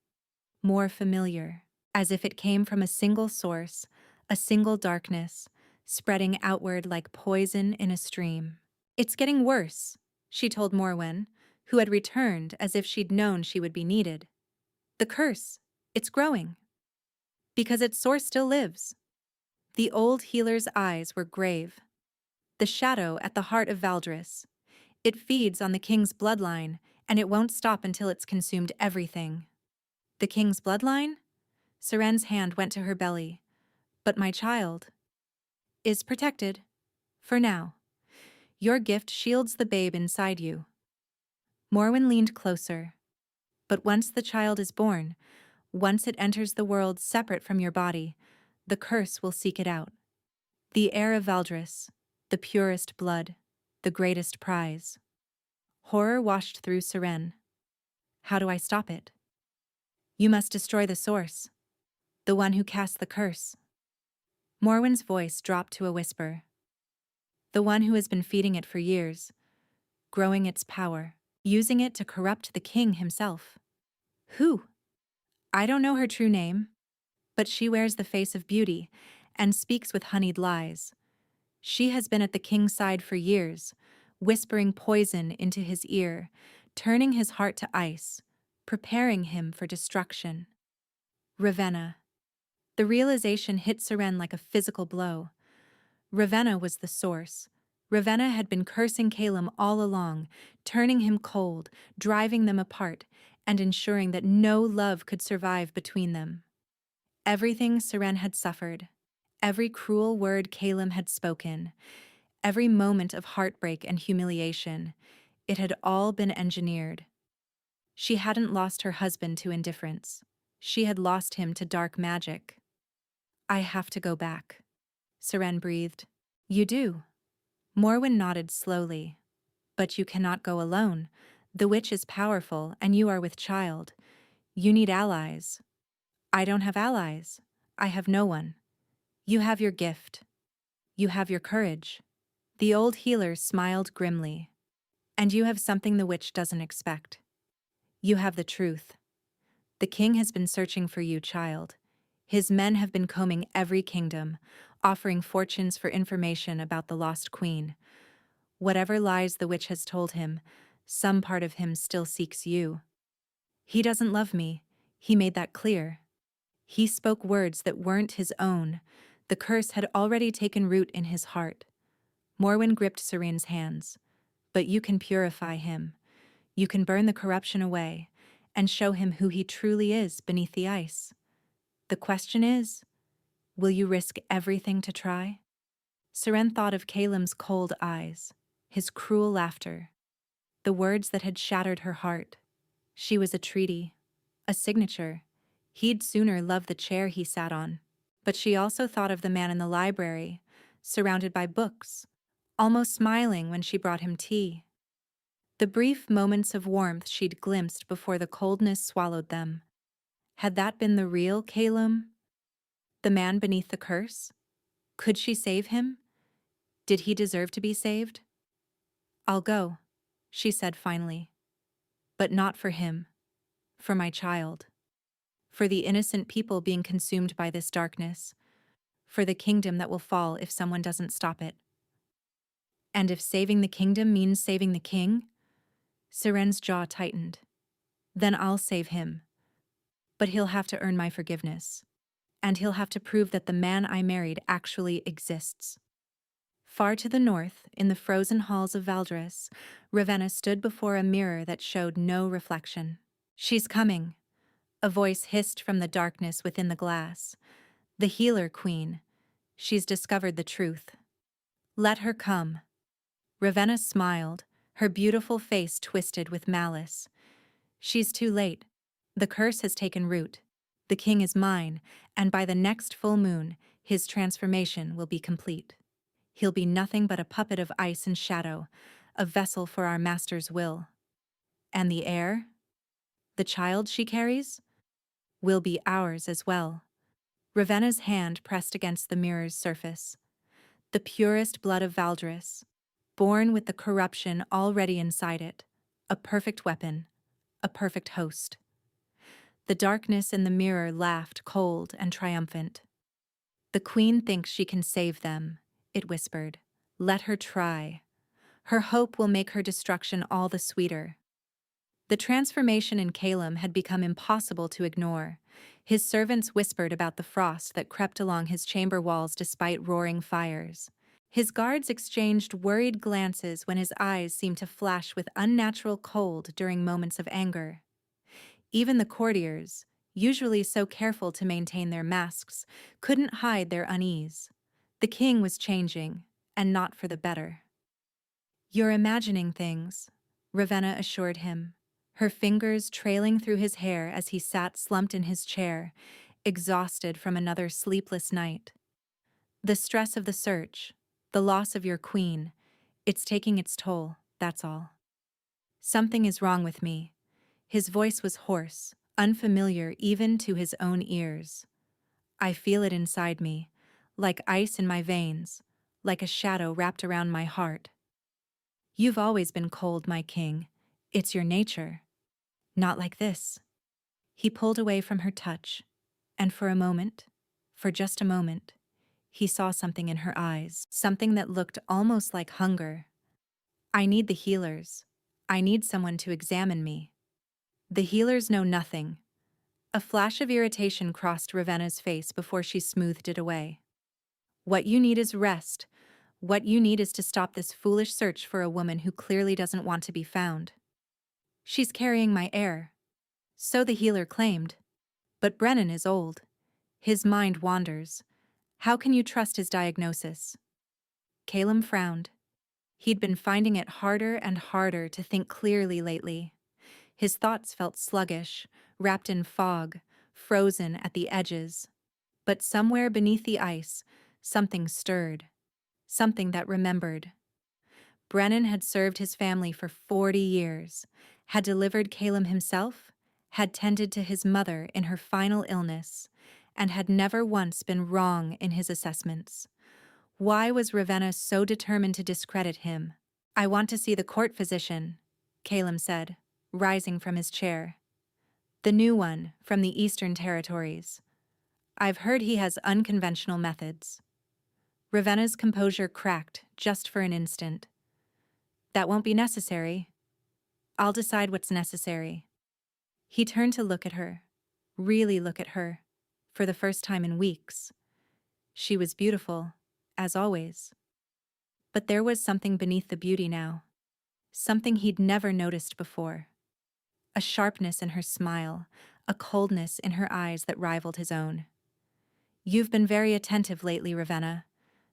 more familiar, as if it came from a single source, a single darkness, spreading outward like poison in a stream. "It's getting worse," she told Morwen, who had returned as if she'd known she would be needed. "The curse, it's growing. Because its source still lives." The old healer's eyes were grave. "The shadow at the heart of Valdris. It feeds on the king's bloodline, and it won't stop until it's consumed everything." "The king's bloodline?" Seren's hand went to her belly. "But my child is protected. For now. Your gift shields the babe inside you." Morwen leaned closer. "But once the child is born, once it enters the world separate from your body, the curse will seek it out. The heir of Valdris, the purest blood, the greatest prize." Horror washed through Seren. "How do I stop it?" "You must destroy the source, the one who cast the curse." Morwen's voice dropped to a whisper. "The one who has been feeding it for years, growing its power, using it to corrupt the king himself." "Who?" "I don't know her true name, but she wears the face of beauty and speaks with honeyed lies. She has been at the king's side for years, whispering poison into his ear, turning his heart to ice, preparing him for destruction." Ravenna. The realization hit Seren like a physical blow. Ravenna was the source. Ravenna had been cursing Calum all along, turning him cold, driving them apart, and ensuring that no love could survive between them. Everything Seren had suffered, every cruel word Calum had spoken, every moment of heartbreak and humiliation, It had all been engineered. She hadn't lost her husband to indifference. She had lost him to dark magic. I have to go back, Seren breathed. You do. Morwen nodded slowly. But you cannot go alone. The witch is powerful, and you are with child. You need allies. I don't have allies. I have no one. You have your gift. You have your courage. The old healer smiled grimly. And you have something the witch doesn't expect. You have the truth. The king has been searching for you, child. His men have been combing every kingdom, offering fortunes for information about the lost queen. Whatever lies the witch has told him, some part of him still seeks you. He doesn't love me. He made that clear. He spoke words that weren't his own. The curse had already taken root in his heart. Morwen gripped Serene's hands. But you can purify him. You can burn the corruption away and show him who he truly is beneath the ice. The question is, will you risk everything to try? Seren thought of Calem's cold eyes, his cruel laughter, the words that had shattered her heart. She was a treaty, a signature. He'd sooner love the chair he sat on. But she also thought of the man in the library, surrounded by books, almost smiling when she brought him tea. The brief moments of warmth she'd glimpsed before the coldness swallowed them. Had that been the real Calem? The man beneath the curse? Could she save him? Did he deserve to be saved? I'll go, she said finally. But not for him. For my child. For the innocent people being consumed by this darkness. For the kingdom that will fall if someone doesn't stop it. And if saving the kingdom means saving the king? Seren's jaw tightened. Then I'll save him. But he'll have to earn my forgiveness. And he'll have to prove that the man I married actually exists. Far to the north, in the frozen halls of Valdres, Ravenna stood before a mirror that showed no reflection. She's coming. A voice hissed from the darkness within the glass. The healer queen. She's discovered the truth. Let her come. Ravenna smiled, her beautiful face twisted with malice. She's too late. The curse has taken root. The king is mine, and by the next full moon, his transformation will be complete. He'll be nothing but a puppet of ice and shadow, a vessel for our master's will. And the heir? The child she carries? Will be ours as well. Ravenna's hand pressed against the mirror's surface. The purest blood of Valdres, born with the corruption already inside it, a perfect weapon, a perfect host. The darkness in the mirror laughed cold and triumphant. The queen thinks she can save them, it whispered. Let her try. Her hope will make her destruction all the sweeter. The transformation in Calem had become impossible to ignore. His servants whispered about the frost that crept along his chamber walls despite roaring fires. His guards exchanged worried glances when his eyes seemed to flash with unnatural cold during moments of anger. Even the courtiers, usually so careful to maintain their masks, couldn't hide their unease. The king was changing, and not for the better. You're imagining things, Ravenna assured him, her fingers trailing through his hair as he sat slumped in his chair, exhausted from another sleepless night. The stress of the search, the loss of your queen, it's taking its toll, that's all. Something is wrong with me. His voice was hoarse, unfamiliar even to his own ears. I feel it inside me, like ice in my veins, like a shadow wrapped around my heart. You've always been cold, my king. It's your nature. Not like this. He pulled away from her touch, and for a moment, for just a moment, he saw something in her eyes, something that looked almost like hunger. I need the healers. I need someone to examine me. The healers know nothing. A flash of irritation crossed Ravenna's face before she smoothed it away. What you need is rest. What you need is to stop this foolish search for a woman who clearly doesn't want to be found. She's carrying my heir. So the healer claimed. But Brennan is old. His mind wanders. How can you trust his diagnosis? Calem frowned. He'd been finding it harder and harder to think clearly lately. His thoughts felt sluggish, wrapped in fog, frozen at the edges. But somewhere beneath the ice, something stirred. Something that remembered. Brennan had served his family for 40 years, had delivered Caleb himself, had tended to his mother in her final illness, and had never once been wrong in his assessments. Why was Ravenna so determined to discredit him? "I want to see the court physician," Caleb said, rising from his chair. "The new one, from the Eastern Territories. I've heard he has unconventional methods." Ravenna's composure cracked just for an instant. "That won't be necessary. I'll decide what's necessary." He turned to look at her, really look at her, for the first time in weeks. She was beautiful, as always. But there was something beneath the beauty now. Something he'd never noticed before. A sharpness in her smile, a coldness in her eyes that rivaled his own. "You've been very attentive lately, Ravenna.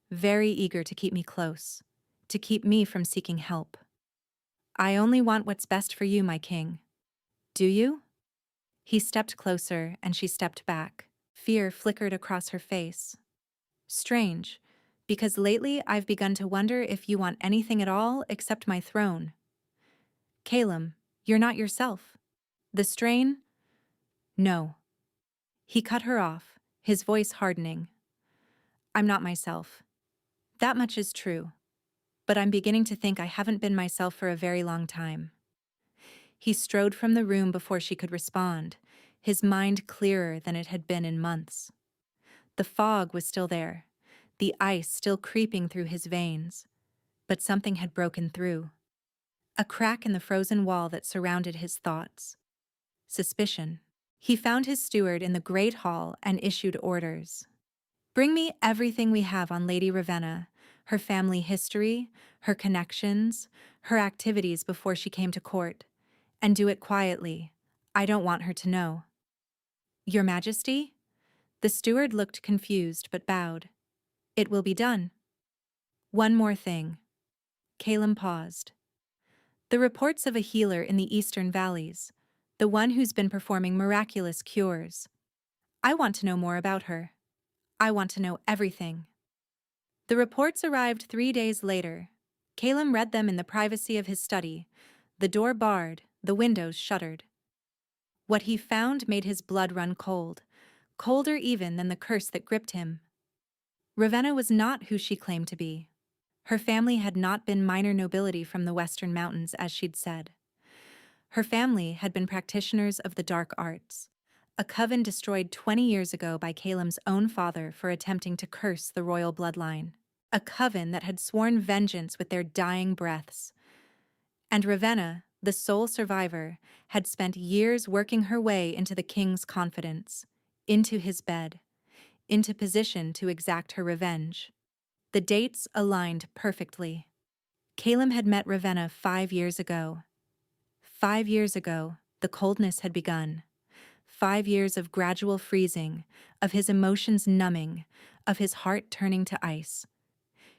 Very eager to keep me close, to keep me from seeking help. I only want what's best for you, my king. Do you?" He stepped closer and she stepped back. Fear flickered across her face. "Strange, because lately I've begun to wonder if you want anything at all except my throne. Caleb, you're not yourself. The strain? No." He cut her off, his voice hardening. "I'm not myself. That much is true. But I'm beginning to think I haven't been myself for a very long time." He strode from the room before she could respond, his mind clearer than it had been in months. The fog was still there, the ice still creeping through his veins, but something had broken through. A crack in the frozen wall that surrounded his thoughts. Suspicion. He found his steward in the great hall and issued orders. "Bring me everything we have on Lady Ravenna, her family history, her connections, her activities before she came to court, and do it quietly. I don't want her to know." "Your Majesty?" The steward looked confused but bowed. "It will be done." "One more thing." Caleb paused. "The reports of a healer in the eastern valleys, the one who's been performing miraculous cures. I want to know more about her. I want to know everything." The reports arrived 3 days later. Caleb read them in the privacy of his study, the door barred, the windows shuttered. What he found made his blood run cold, colder even than the curse that gripped him. Ravenna was not who she claimed to be. Her family had not been minor nobility from the western mountains, as she'd said. Her family had been practitioners of the dark arts, a coven destroyed 20 years ago by Caleb's own father for attempting to curse the royal bloodline. A coven that had sworn vengeance with their dying breaths. And Ravenna, the sole survivor, had spent years working her way into the king's confidence, into his bed, into position to exact her revenge. The dates aligned perfectly. Caleb had met Ravenna 5 years ago. 5 years ago, the coldness had begun. 5 years of gradual freezing, of his emotions numbing, of his heart turning to ice.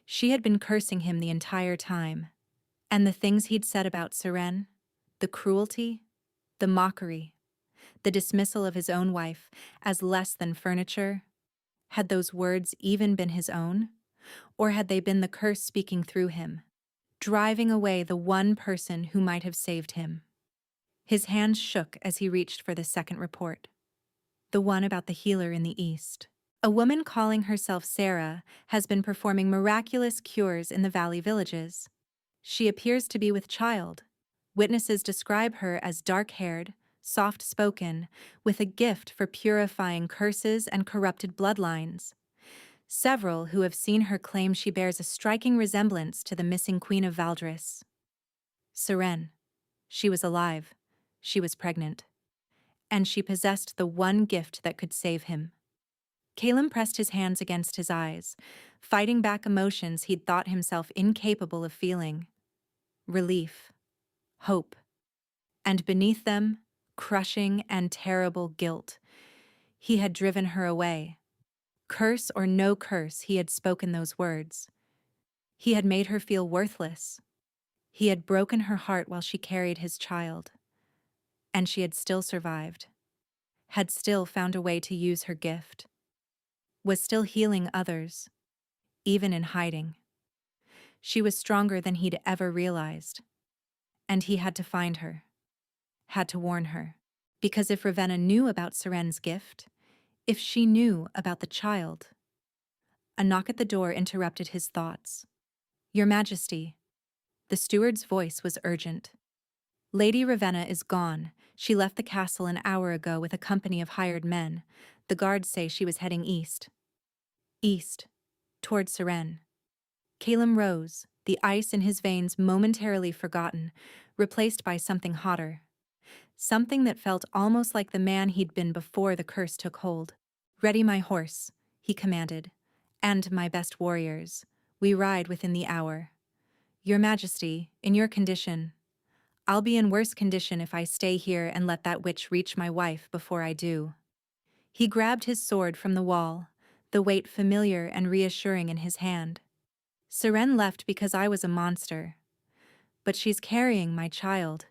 She had been cursing him the entire time. And the things he'd said about Seren, the cruelty, the mockery, the dismissal of his own wife as less than furniture, had those words even been his own? Or had they been the curse speaking through him, driving away the one person who might have saved him? His hands shook as he reached for the second report. The one about the healer in the east. "A woman calling herself Sarah has been performing miraculous cures in the valley villages. She appears to be with child. Witnesses describe her as dark-haired, soft-spoken, with a gift for purifying curses and corrupted bloodlines. Several who have seen her claim she bears a striking resemblance to the missing Queen of Valdris. Seren. She was alive. She was pregnant. And she possessed the one gift that could save him." Caleb pressed his hands against his eyes, fighting back emotions he'd thought himself incapable of feeling. Relief. Hope. And beneath them, crushing and terrible guilt. He had driven her away. Curse or no curse, he had spoken those words. He had made her feel worthless. He had broken her heart while she carried his child. And she had still survived. Had still found a way to use her gift. Was still healing others, even in hiding. She was stronger than he'd ever realized. And he had to find her. Had to warn her. Because if Ravenna knew about Seren's gift, if she knew about the child... A knock at the door interrupted his thoughts. "Your Majesty." The steward's voice was urgent. "Lady Ravenna is gone. She left the castle an hour ago with a company of hired men. The guards say she was heading east." East. Toward Seren. Calum rose, the ice in his veins momentarily forgotten, replaced by something hotter. Something that felt almost like the man he'd been before the curse took hold. "Ready my horse," he commanded. "And my best warriors. We ride within the hour." "Your Majesty, in your condition..." "I'll be in worse condition if I stay here and let that witch reach my wife before I do." He grabbed his sword from the wall, the weight familiar and reassuring in his hand. "Seren left because I was a monster. But she's carrying my child,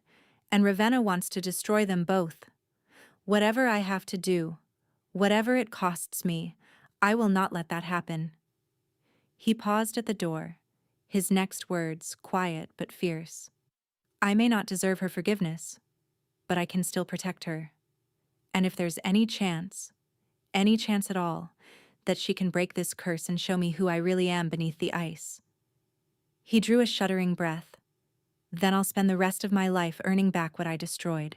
and Ravenna wants to destroy them both. Whatever I have to do, whatever it costs me, I will not let that happen." He paused at the door, his next words quiet but fierce. "I may not deserve her forgiveness, but I can still protect her. And if there's any chance at all, that she can break this curse and show me who I really am beneath the ice." He drew a shuddering breath. "Then I'll spend the rest of my life earning back what I destroyed."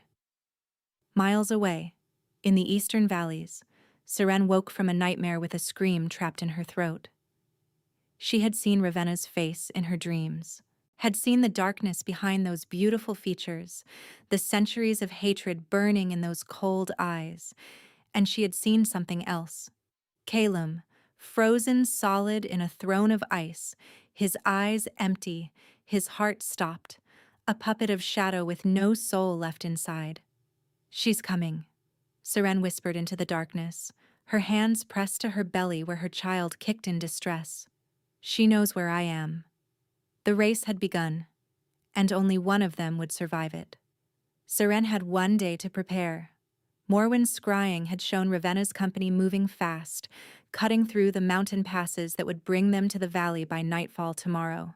Miles away, in the eastern valleys, Seren woke from a nightmare with a scream trapped in her throat. She had seen Ravenna's face in her dreams, had seen the darkness behind those beautiful features, the centuries of hatred burning in those cold eyes, and she had seen something else. Calum, frozen solid in a throne of ice, his eyes empty, his heart stopped, a puppet of shadow with no soul left inside. "She's coming," Seren whispered into the darkness, her hands pressed to her belly where her child kicked in distress. "She knows where I am." The race had begun, and only one of them would survive it. Seren had one day to prepare. Morwen's scrying had shown Ravenna's company moving fast, cutting through the mountain passes that would bring them to the valley by nightfall tomorrow.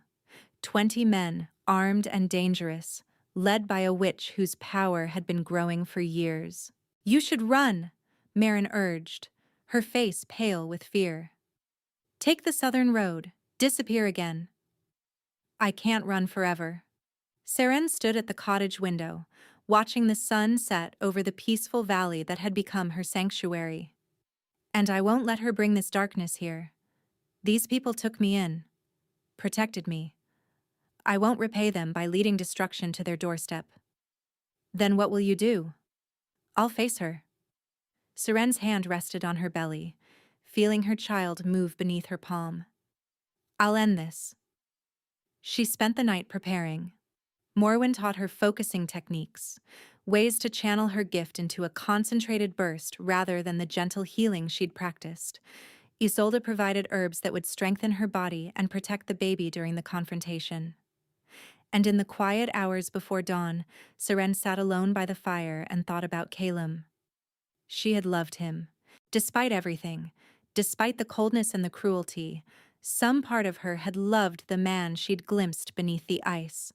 20 men, armed and dangerous, led by a witch whose power had been growing for years. "You should run," Marin urged, her face pale with fear. "Take the southern road, disappear again." "I can't run forever." Seren stood at the cottage window, watching the sun set over the peaceful valley that had become her sanctuary. "And I won't let her bring this darkness here. These people took me in, protected me. I won't repay them by leading destruction to their doorstep." "Then what will you do?" "I'll face her." Seren's hand rested on her belly, feeling her child move beneath her palm. "I'll end this." She spent the night preparing. Morwen taught her focusing techniques, ways to channel her gift into a concentrated burst rather than the gentle healing she'd practiced. Isolde provided herbs that would strengthen her body and protect the baby during the confrontation. And in the quiet hours before dawn, Seren sat alone by the fire and thought about Calum. She had loved him. Despite everything, despite the coldness and the cruelty, some part of her had loved the man she'd glimpsed beneath the ice,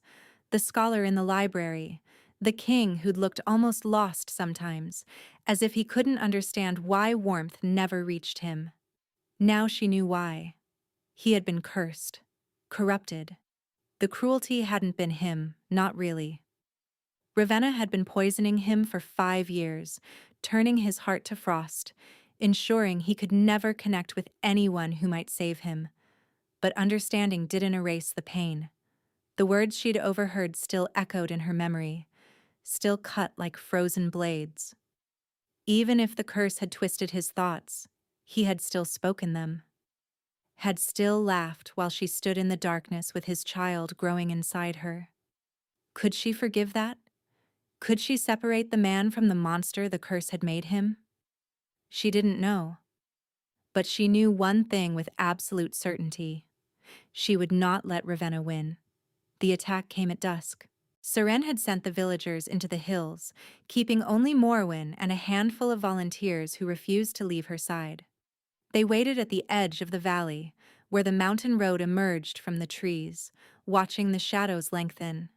the scholar in the library, the king who'd looked almost lost sometimes, as if he couldn't understand why warmth never reached him. Now she knew why. He had been cursed, corrupted. The cruelty hadn't been him, not really. Ravenna had been poisoning him for 5 years, turning his heart to frost, ensuring he could never connect with anyone who might save him. But understanding didn't erase the pain. The words she'd overheard still echoed in her memory, still cut like frozen blades. Even if the curse had twisted his thoughts, he had still spoken them. Had still laughed while she stood in the darkness with his child growing inside her. Could she forgive that? Could she separate the man from the monster the curse had made him? She didn't know. But she knew one thing with absolute certainty. She would not let Ravenna win. The attack came at dusk. Seren had sent the villagers into the hills, keeping only Morwen and a handful of volunteers who refused to leave her side. They waited at the edge of the valley, where the mountain road emerged from the trees, watching the shadows lengthen.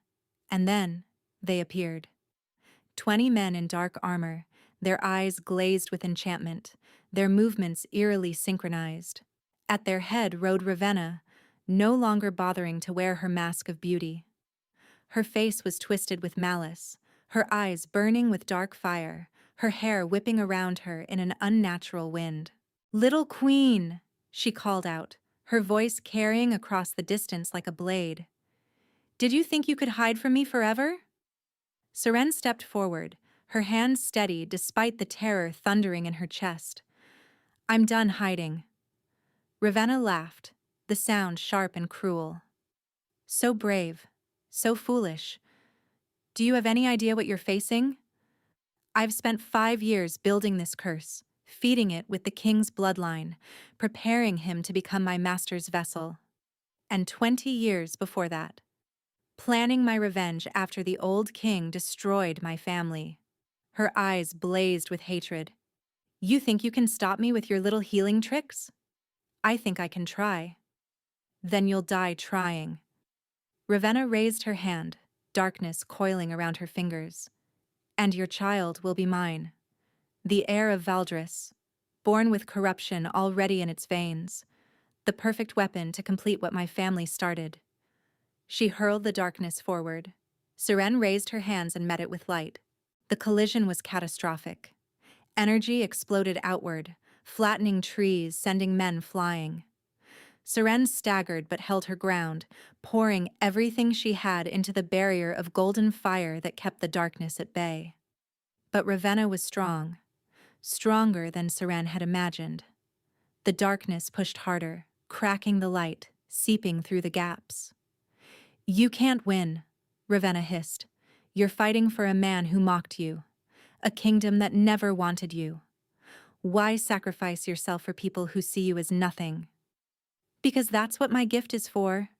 And then, they appeared. 20 men in dark armor, their eyes glazed with enchantment, their movements eerily synchronized. At their head rode Ravenna, no longer bothering to wear her mask of beauty. Her face was twisted with malice, her eyes burning with dark fire, her hair whipping around her in an unnatural wind. "Little Queen!" she called out, her voice carrying across the distance like a blade. "Did you think you could hide from me forever?" Seren stepped forward, her hands steady despite the terror thundering in her chest. "I'm done hiding." Ravenna laughed, the sound sharp and cruel. "So brave, so foolish. Do you have any idea what you're facing? I've spent 5 years building this curse, feeding it with the king's bloodline, preparing him to become my master's vessel. And 20 years before that, planning my revenge after the old king destroyed my family." Her eyes blazed with hatred. "You think you can stop me with your little healing tricks? I think I can try." "Then you'll die trying." Ravenna raised her hand, darkness coiling around her fingers. "And your child will be mine. The heir of Valdris, born with corruption already in its veins. The perfect weapon to complete what my family started." She hurled the darkness forward. Seren raised her hands and met it with light. The collision was catastrophic. Energy exploded outward, flattening trees, sending men flying. Seren staggered but held her ground, pouring everything she had into the barrier of golden fire that kept the darkness at bay. But Ravenna was strong, stronger than Seren had imagined. The darkness pushed harder, cracking the light, seeping through the gaps. "You can't win," Ravenna hissed. "You're fighting for a man who mocked you, a kingdom that never wanted you. Why sacrifice yourself for people who see you as nothing?" "Because that's what my gift is for."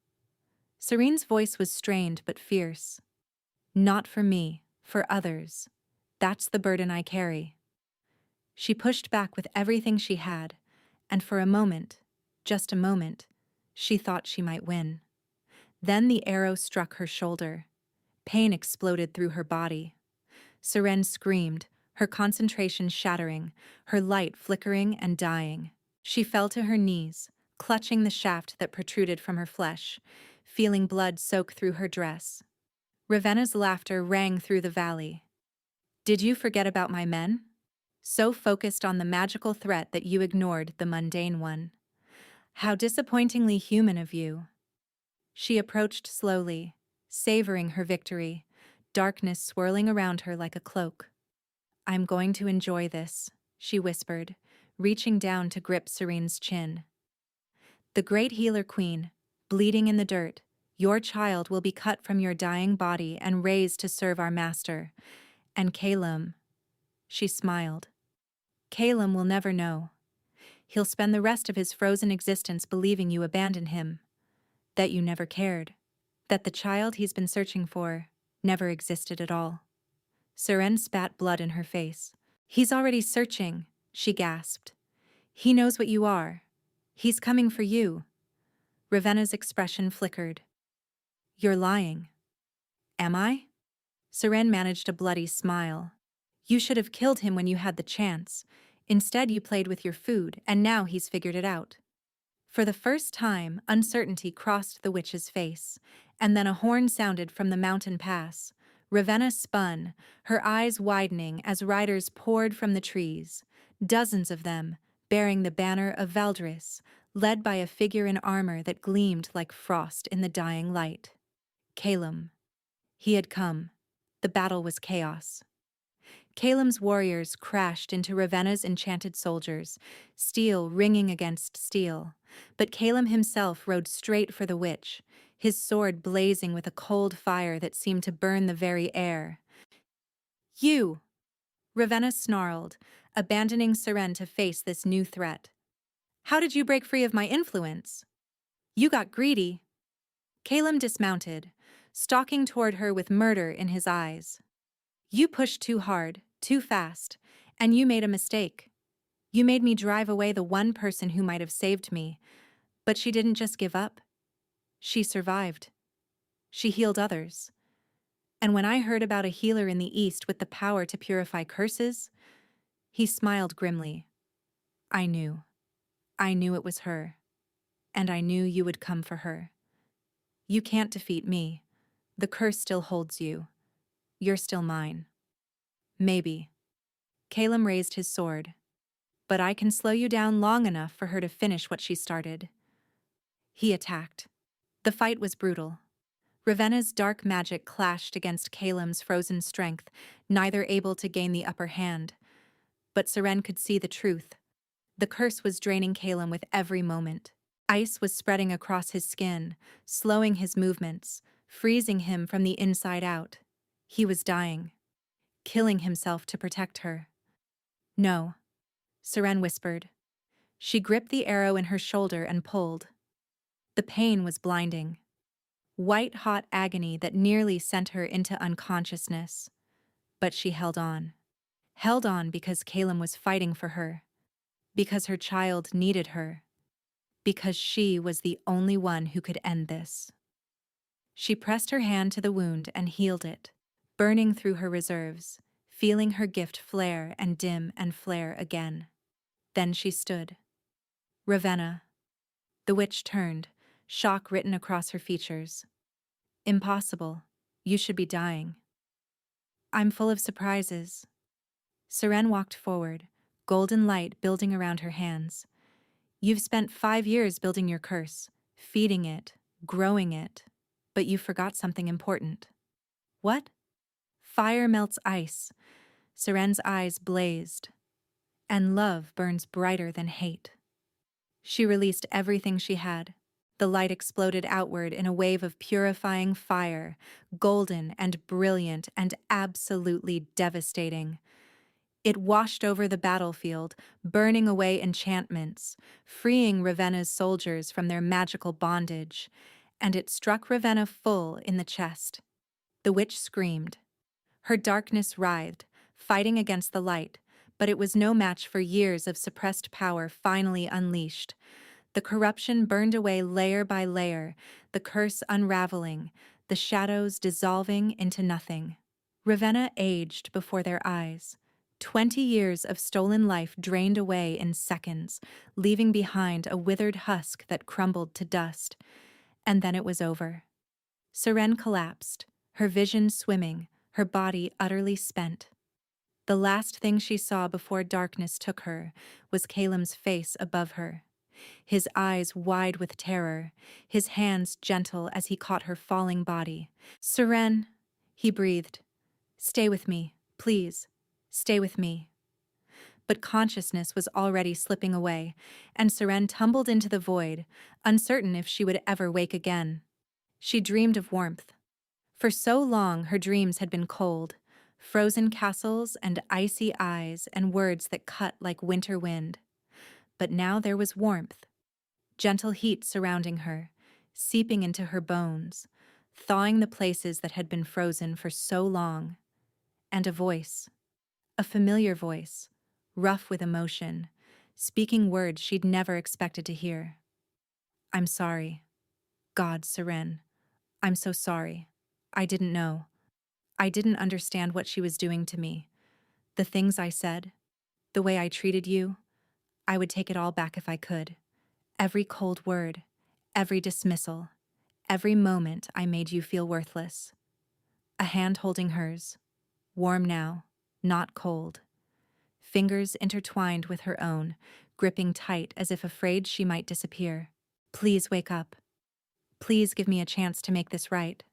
Serene's voice was strained but fierce. "Not for me, for others. That's the burden I carry." She pushed back with everything she had, and for a moment, just a moment, she thought she might win. Then the arrow struck her shoulder. Pain exploded through her body. Seren screamed, her concentration shattering, her light flickering and dying. She fell to her knees, clutching the shaft that protruded from her flesh, feeling blood soak through her dress. Ravenna's laughter rang through the valley. "Did you forget about my men? So focused on the magical threat that you ignored the mundane one. How disappointingly human of you." She approached slowly, savoring her victory, darkness swirling around her like a cloak. "I'm going to enjoy this," she whispered, reaching down to grip Serene's chin. "The great healer queen, bleeding in the dirt, your child will be cut from your dying body and raised to serve our master. And Calum," she smiled, "Calum will never know. He'll spend the rest of his frozen existence believing you abandoned him, that you never cared, that the child he's been searching for never existed at all." Seren spat blood in her face. "He's already searching," she gasped. "He knows what you are. He's coming for you." Ravenna's expression flickered. "You're lying." "Am I?" Seren managed a bloody smile. "You should have killed him when you had the chance. Instead, you played with your food, and now he's figured it out." For the first time, uncertainty crossed the witch's face, and then a horn sounded from the mountain pass. Ravenna spun, her eyes widening as riders poured from the trees, dozens of them, bearing the banner of Valdris, led by a figure in armor that gleamed like frost in the dying light. Calum. He had come. The battle was chaos. Calum's warriors crashed into Ravenna's enchanted soldiers, steel ringing against steel. But Calum himself rode straight for the witch, his sword blazing with a cold fire that seemed to burn the very air. "You!" Ravenna snarled, abandoning Seren to face this new threat. "How did you break free of my influence?" You got greedy. Calum dismounted, stalking toward her with murder in his eyes. You pushed too hard, too fast, and you made a mistake. You made me drive away the one person who might have saved me, but she didn't just give up. She survived. She healed others. And when I heard about a healer in the East with the power to purify curses, he smiled grimly. I knew. I knew it was her. And I knew you would come for her. You can't defeat me. The curse still holds you. You're still mine. Maybe. Calum raised his sword. But I can slow you down long enough for her to finish what she started. He attacked. The fight was brutal. Ravenna's dark magic clashed against Calum's frozen strength, neither able to gain the upper hand. But Seren could see the truth. The curse was draining Calum with every moment. Ice was spreading across his skin, slowing his movements, freezing him from the inside out. He was dying, killing himself to protect her. No, Seren whispered. She gripped the arrow in her shoulder and pulled. The pain was blinding. White-hot agony that nearly sent her into unconsciousness. But she held on. Held on because Calum was fighting for her. Because her child needed her. Because she was the only one who could end this. She pressed her hand to the wound and healed it, burning through her reserves, feeling her gift flare and dim and flare again. Then she stood. Ravenna. The witch turned, shock written across her features. Impossible. You should be dying. I'm full of surprises. Seren walked forward, golden light building around her hands. You've spent 5 years building your curse, feeding it, growing it, but you forgot something important. What? Fire melts ice. Seren's eyes blazed. And love burns brighter than hate. She released everything she had. The light exploded outward in a wave of purifying fire, golden and brilliant and absolutely devastating. It washed over the battlefield, burning away enchantments, freeing Ravenna's soldiers from their magical bondage, and it struck Ravenna full in the chest. The witch screamed. Her darkness writhed, fighting against the light, but it was no match for years of suppressed power finally unleashed. The corruption burned away layer by layer, the curse unraveling, the shadows dissolving into nothing. Ravenna aged before their eyes. 20 years of stolen life drained away in seconds, leaving behind a withered husk that crumbled to dust. And then it was over. Seren collapsed, her vision swimming, her body utterly spent. The last thing she saw before darkness took her was Calum's face above her. His eyes wide with terror, his hands gentle as he caught her falling body. Seren, he breathed. Stay with me, please. Stay with me. But consciousness was already slipping away, and Seren tumbled into the void, uncertain if she would ever wake again. She dreamed of warmth. For so long her dreams had been cold, frozen castles and icy eyes and words that cut like winter wind. But now there was warmth, gentle heat surrounding her, seeping into her bones, thawing the places that had been frozen for so long. And a voice, a familiar voice, rough with emotion, speaking words she'd never expected to hear. I'm sorry. God, Seren, I'm so sorry. I didn't know. I didn't understand what she was doing to me. The things I said, the way I treated you, I would take it all back if I could. Every cold word, every dismissal, every moment I made you feel worthless. A hand holding hers, warm now, not cold. Fingers intertwined with her own, gripping tight as if afraid she might disappear. Please wake up. Please give me a chance to make this right.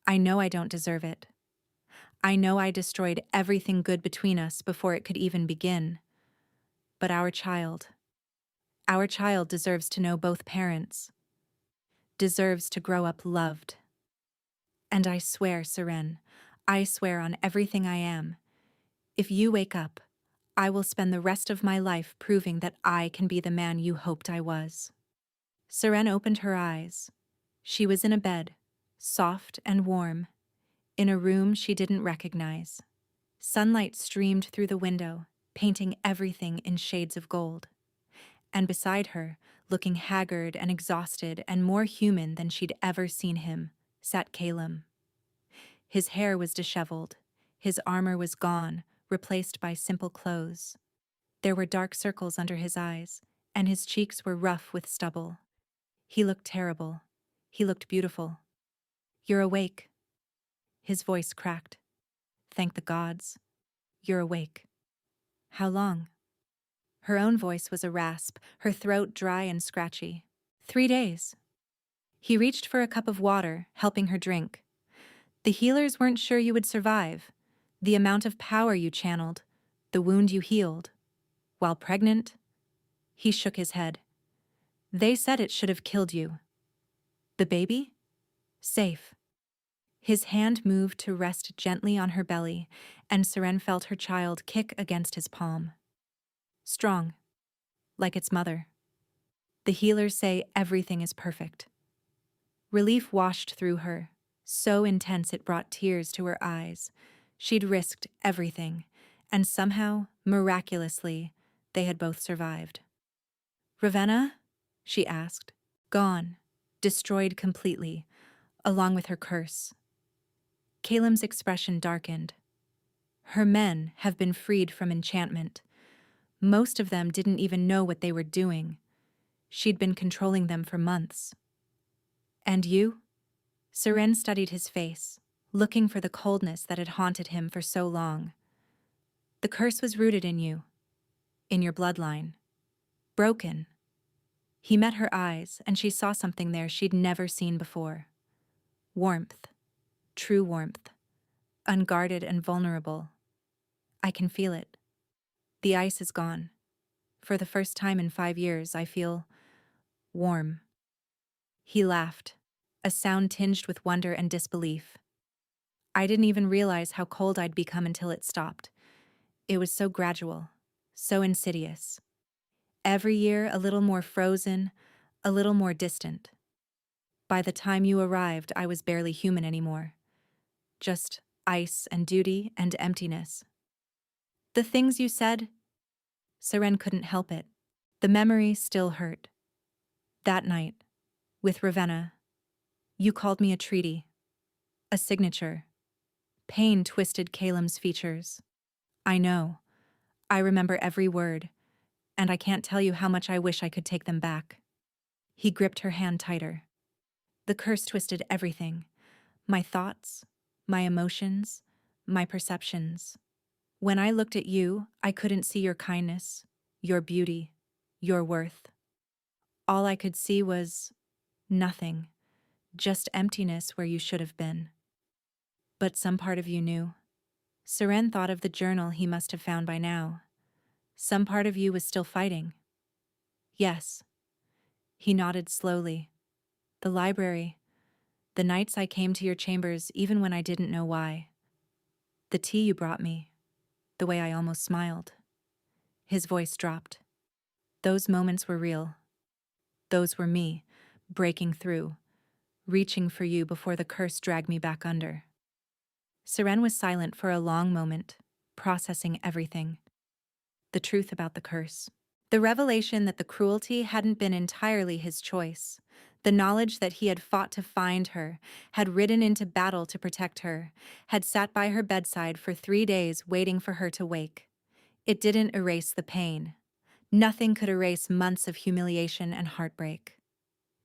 I know I don't deserve it. I know I destroyed everything good between us before it could even begin. But our child deserves to know both parents, deserves to grow up loved. And I swear, Seren, I swear on everything I am, if you wake up, I will spend the rest of my life proving that I can be the man you hoped I was. Seren opened her eyes. She was in a bed, soft and warm, in a room she didn't recognize. Sunlight streamed through the window, painting everything in shades of gold. And beside her, looking haggard and exhausted and more human than she'd ever seen him, sat Calum. His hair was disheveled. His armor was gone, replaced by simple clothes. There were dark circles under his eyes, and his cheeks were rough with stubble. He looked terrible. He looked beautiful. "You're awake." His voice cracked. "Thank the gods. You're awake." "How long?" Her own voice was a rasp, her throat dry and scratchy. "3 days." He reached for a cup of water, helping her drink. "The healers weren't sure you would survive. The amount of power you channeled, the wound you healed. While pregnant," he shook his head. "They said it should have killed you." "The baby?" "Safe." His hand moved to rest gently on her belly, and Seren felt her child kick against his palm. Strong, like its mother. "The healers say everything is perfect." Relief washed through her, so intense it brought tears to her eyes. She'd risked everything, and somehow, miraculously, they had both survived. "Ravenna?" she asked. "Gone, destroyed completely, along with her curse." Calum's expression darkened. "Her men have been freed from enchantment. Most of them didn't even know what they were doing. She'd been controlling them for months." "And you?" Seren studied his face, looking for the coldness that had haunted him for so long. "The curse was rooted in you, in your bloodline. Broken." He met her eyes, and she saw something there she'd never seen before. Warmth. True warmth. Unguarded and vulnerable. "I can feel it. The ice is gone. For the first time in 5 years, I feel warm." He laughed, a sound tinged with wonder and disbelief. "I didn't even realize how cold I'd become until it stopped. It was so gradual, so insidious. Every year a little more frozen, a little more distant. By the time you arrived, I was barely human anymore. Just ice and duty and emptiness." "The things you said?" Seren couldn't help it. The memory still hurt. "That night, with Ravenna, you called me a treaty, a signature." Pain twisted Calum's features. "I know. I remember every word, and I can't tell you how much I wish I could take them back." He gripped her hand tighter. "The curse twisted everything. My thoughts, my emotions, my perceptions. When I looked at you, I couldn't see your kindness, your beauty, your worth. All I could see was nothing, just emptiness where you should have been. But some part of you knew." Seren thought of the journal he must have found by now. Some part of you was still fighting. "Yes." He nodded slowly. "The library. The nights I came to your chambers even when I didn't know why. The tea you brought me. The way I almost smiled." His voice dropped. "Those moments were real. Those were me, breaking through, reaching for you before the curse dragged me back under." Seren was silent for a long moment, processing everything. The truth about the curse. The revelation that the cruelty hadn't been entirely his choice. The knowledge that he had fought to find her, had ridden into battle to protect her, had sat by her bedside for 3 days waiting for her to wake. It didn't erase the pain. Nothing could erase months of humiliation and heartbreak.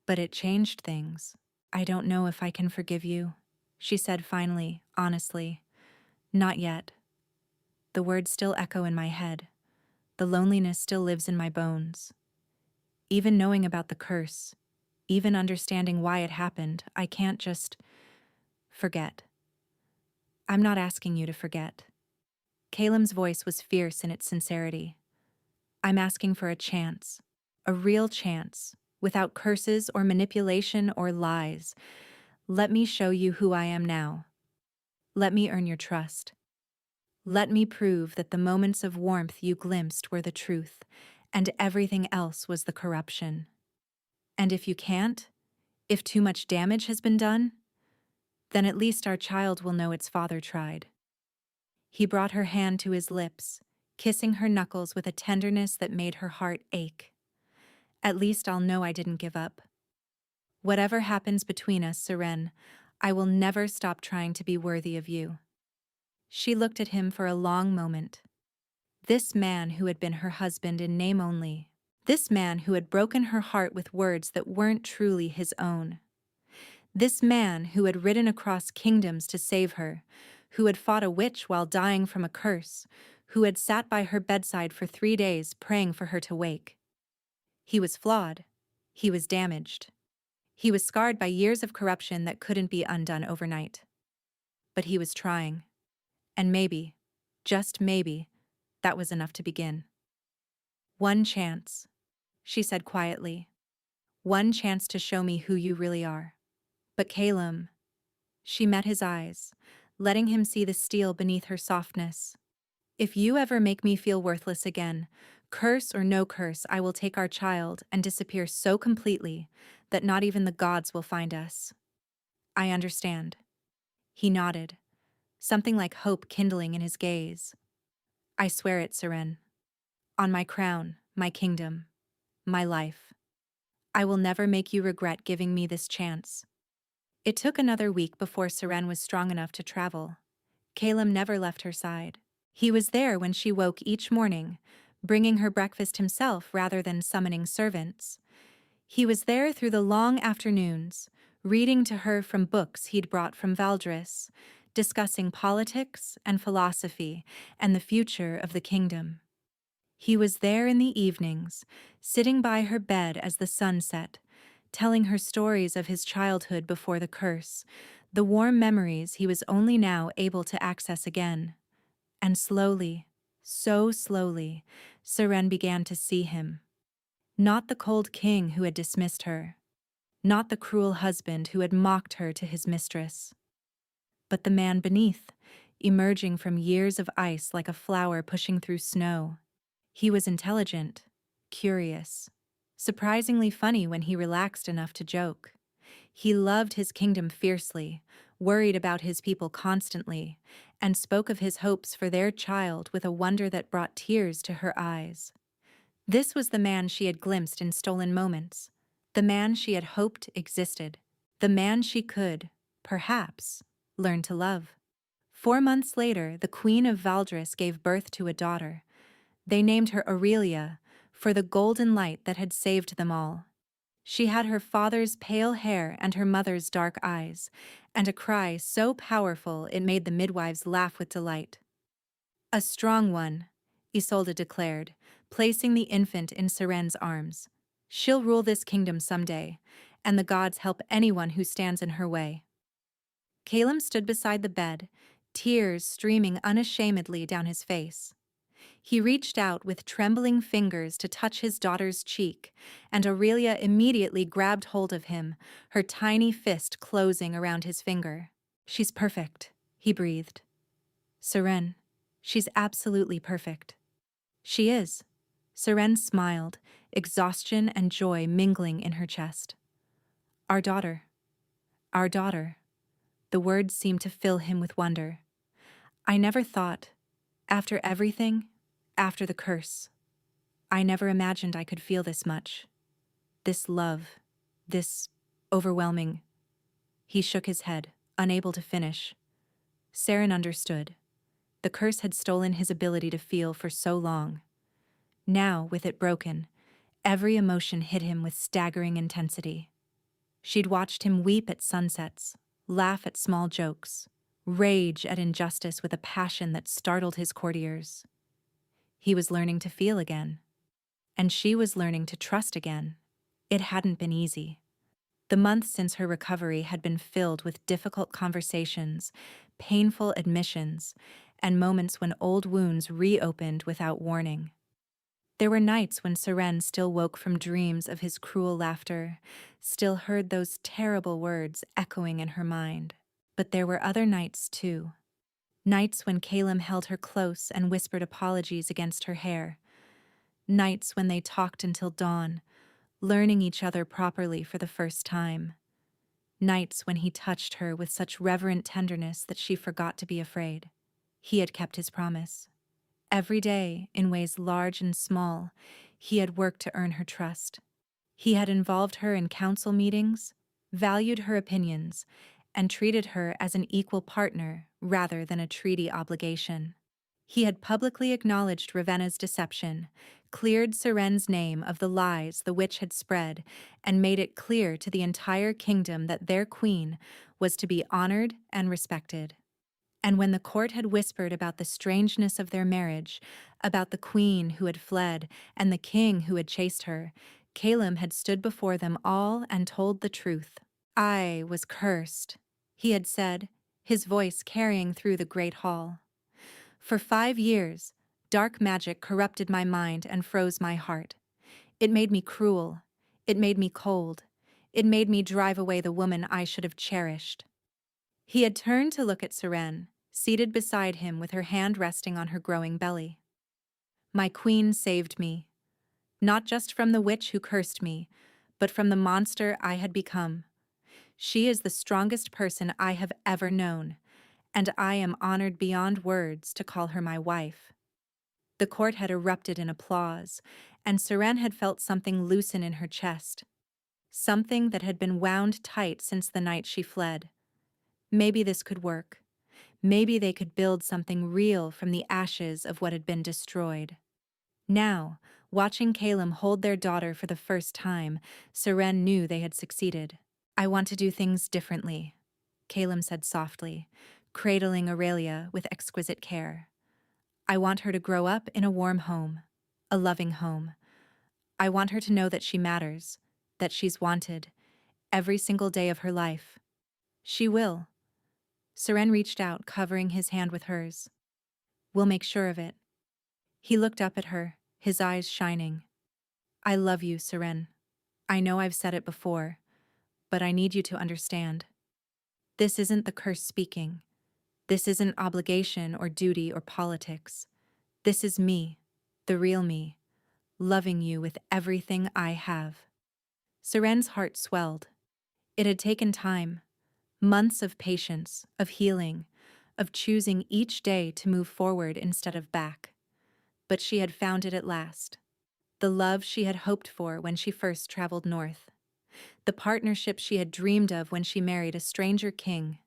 But it changed things. "I don't know if I can forgive you," she said finally, honestly. "Not yet. The words still echo in my head. The loneliness still lives in my bones. Even knowing about the curse, even understanding why it happened, I can't just forget. I'm not asking you to forget." Calum's voice was fierce in its sincerity. "I'm asking for a chance, a real chance, without curses or manipulation or lies. Let me show you who I am now. Let me earn your trust. Let me prove that the moments of warmth you glimpsed were the truth, and everything else was the corruption. And if you can't, if too much damage has been done, then at least our child will know its father tried. He brought her hand to his lips, kissing her knuckles with a tenderness that made her heart ache. At least I'll know I didn't give up. Whatever happens between us, Seren, I will never stop trying to be worthy of you. She looked at him for a long moment. This man who had been her husband in name only. This man who had broken her heart with words that weren't truly his own. This man who had ridden across kingdoms to save her, who had fought a witch while dying from a curse, who had sat by her bedside for 3 days praying for her to wake. He was flawed. He was damaged. He was scarred by years of corruption that couldn't be undone overnight. But he was trying. And maybe, just maybe, that was enough to begin. One chance, she said quietly. One chance to show me who you really are. But Caleb, she met his eyes, letting him see the steel beneath her softness. If you ever make me feel worthless again, curse or no curse, I will take our child and disappear so completely that not even the gods will find us. I understand. He nodded, something like hope kindling in his gaze. I swear it, Seren. On my crown, my kingdom, my life. I will never make you regret giving me this chance. It took another week before Seren was strong enough to travel. Caleb never left her side. He was there when she woke each morning, bringing her breakfast himself rather than summoning servants. He was there through the long afternoons, reading to her from books he'd brought from Valdris, discussing politics and philosophy and the future of the kingdom. He was there in the evenings, sitting by her bed as the sun set, telling her stories of his childhood before the curse, the warm memories he was only now able to access again. And slowly, so slowly, Seren began to see him. Not the cold king who had dismissed her, not the cruel husband who had mocked her to his mistress, but the man beneath, emerging from years of ice like a flower pushing through snow. He was intelligent, curious, surprisingly funny when he relaxed enough to joke. He loved his kingdom fiercely, worried about his people constantly, and spoke of his hopes for their child with a wonder that brought tears to her eyes. This was the man she had glimpsed in stolen moments, the man she had hoped existed, the man she could, perhaps, learn to love. 4 months later, the Queen of Valdris gave birth to a daughter. They named her Aurelia, for the golden light that had saved them all. She had her father's pale hair and her mother's dark eyes, and a cry so powerful it made the midwives laugh with delight. A strong one, Isolde declared, placing the infant in Seren's arms. She'll rule this kingdom someday, and the gods help anyone who stands in her way. Caleb stood beside the bed, tears streaming unashamedly down his face. He reached out with trembling fingers to touch his daughter's cheek, and Aurelia immediately grabbed hold of him, her tiny fist closing around his finger. She's perfect, he breathed. Seren, she's absolutely perfect. She is. Seren smiled, exhaustion and joy mingling in her chest. Our daughter. Our daughter. The words seemed to fill him with wonder. I never thought, after everything, after the curse, I never imagined I could feel this much. This love, this overwhelming. He shook his head, unable to finish. Seren understood. The curse had stolen his ability to feel for so long. Now, with it broken, every emotion hit him with staggering intensity. She'd watched him weep at sunsets, laugh at small jokes, rage at injustice with a passion that startled his courtiers. He was learning to feel again, and she was learning to trust again. It hadn't been easy. The months since her recovery had been filled with difficult conversations, painful admissions, and moments when old wounds reopened without warning. There were nights when Seren still woke from dreams of his cruel laughter, still heard those terrible words echoing in her mind. But there were other nights, too. Nights when Caleb held her close and whispered apologies against her hair. Nights when they talked until dawn, learning each other properly for the first time. Nights when he touched her with such reverent tenderness that she forgot to be afraid. He had kept his promise. Every day, in ways large and small, he had worked to earn her trust. He had involved her in council meetings, valued her opinions, and treated her as an equal partner rather than a treaty obligation. He had publicly acknowledged Ravenna's deception, cleared Seren's name of the lies the witch had spread, and made it clear to the entire kingdom that their queen was to be honored and respected. And when the court had whispered about the strangeness of their marriage, about the queen who had fled and the king who had chased her, Caleb had stood before them all and told the truth. "I was cursed," he had said, his voice carrying through the great hall. "For 5 years, dark magic corrupted my mind and froze my heart. It made me cruel. It made me cold. It made me drive away the woman I should have cherished." He had turned to look at Seren, seated beside him with her hand resting on her growing belly. "My queen saved me, not just from the witch who cursed me, but from the monster I had become. She is the strongest person I have ever known, and I am honored beyond words to call her my wife." The court had erupted in applause, and Seren had felt something loosen in her chest, something that had been wound tight since the night she fled. Maybe this could work. Maybe they could build something real from the ashes of what had been destroyed. Now, watching Caleb hold their daughter for the first time, Seren knew they had succeeded. "I want to do things differently," Caleb said softly, cradling Aurelia with exquisite care. "I want her to grow up in a warm home, a loving home. I want her to know that she matters, that she's wanted, every single day of her life. She will." Seren reached out, covering his hand with hers. "We'll make sure of it." He looked up at her, his eyes shining. "I love you, Seren. I know I've said it before, but I need you to understand. This isn't the curse speaking. This isn't obligation or duty or politics. This is me, the real me, loving you with everything I have." Seren's heart swelled. It had taken time, months of patience, of healing, of choosing each day to move forward instead of back. But she had found it at last. The love she had hoped for when she first traveled north. The partnership she had dreamed of when she married a stranger king.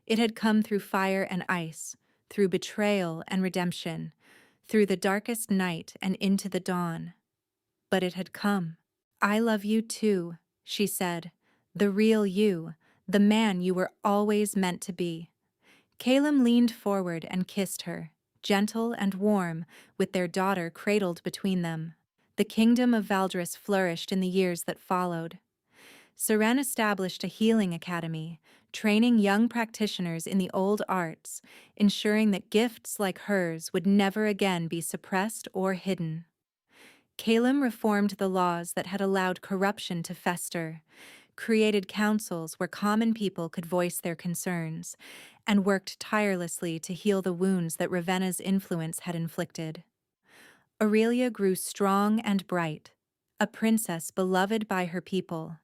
It had come through fire and ice, through betrayal and redemption, through the darkest night and into the dawn. But it had come. "I love you too," she said. "The real you, the man you were always meant to be." Caleb leaned forward and kissed her, gentle and warm, with their daughter cradled between them. The kingdom of Valdris flourished in the years that followed. Seren established a healing academy, training young practitioners in the old arts, ensuring that gifts like hers would never again be suppressed or hidden. Caleb reformed the laws that had allowed corruption to fester, created councils where common people could voice their concerns, and worked tirelessly to heal the wounds that Ravenna's influence had inflicted. Aurelia grew strong and bright, a princess beloved by her people,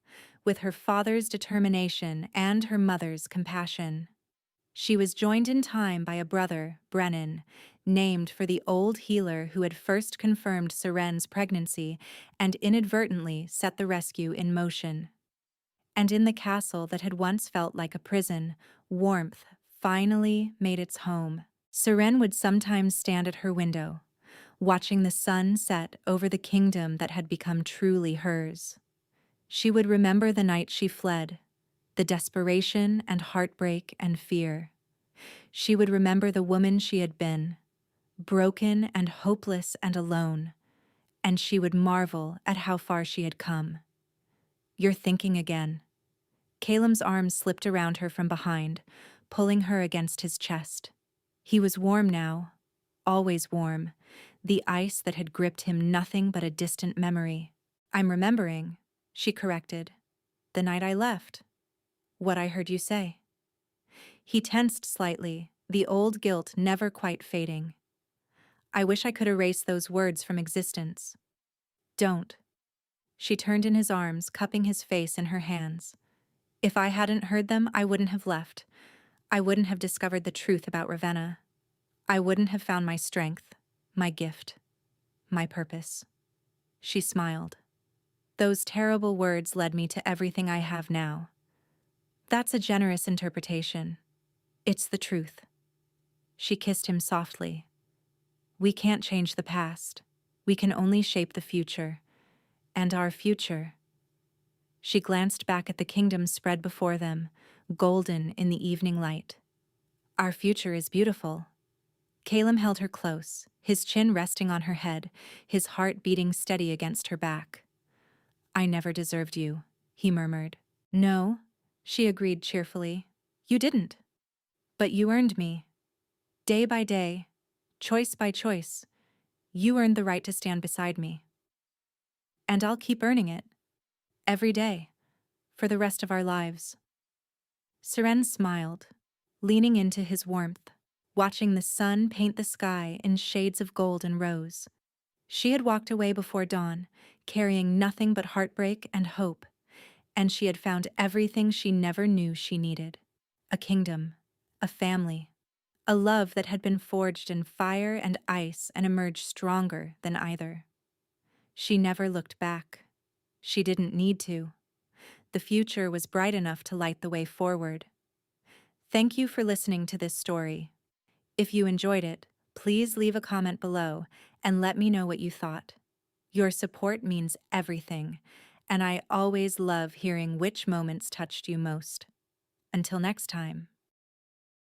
with her father's determination and her mother's compassion. She was joined in time by a brother, Brennan, named for the old healer who had first confirmed Seren's pregnancy and inadvertently set the rescue in motion. And in the castle that had once felt like a prison, warmth finally made its home. Seren would sometimes stand at her window, watching the sun set over the kingdom that had become truly hers. She would remember the night she fled, the desperation and heartbreak and fear. She would remember the woman she had been, broken and hopeless and alone, and she would marvel at how far she had come. "You're thinking again." Caleb's arms slipped around her from behind, pulling her against his chest. He was warm now, always warm, the ice that had gripped him nothing but a distant memory. "I'm remembering," she corrected. "The night I left. What I heard you say." He tensed slightly, the old guilt never quite fading. "I wish I could erase those words from existence." "Don't." She turned in his arms, cupping his face in her hands. If I hadn't heard them, I wouldn't have left. I wouldn't have discovered the truth about Ravenna. I wouldn't have found my strength, my gift, my purpose. She smiled. Those terrible words led me to everything I have now. That's a generous interpretation. It's the truth. She kissed him softly. We can't change the past. We can only shape the future. And our future. She glanced back at the kingdom spread before them, golden in the evening light. Our future is beautiful. Caleb held her close, his chin resting on her head, his heart beating steady against her back. I never deserved you, he murmured. No, she agreed cheerfully. You didn't. But you earned me. Day by day, choice by choice, you earned the right to stand beside me. And I'll keep earning it. Every day. For the rest of our lives. Seren smiled, leaning into his warmth, watching the sun paint the sky in shades of gold and rose. She had walked away before dawn, carrying nothing but heartbreak and hope, and she had found everything she never knew she needed. A kingdom, a family, a love that had been forged in fire and ice and emerged stronger than either. She never looked back. She didn't need to. The future was bright enough to light the way forward. Thank you for listening to this story. If you enjoyed it, please leave a comment below and let me know what you thought. Your support means everything, and I always love hearing which moments touched you most. Until next time.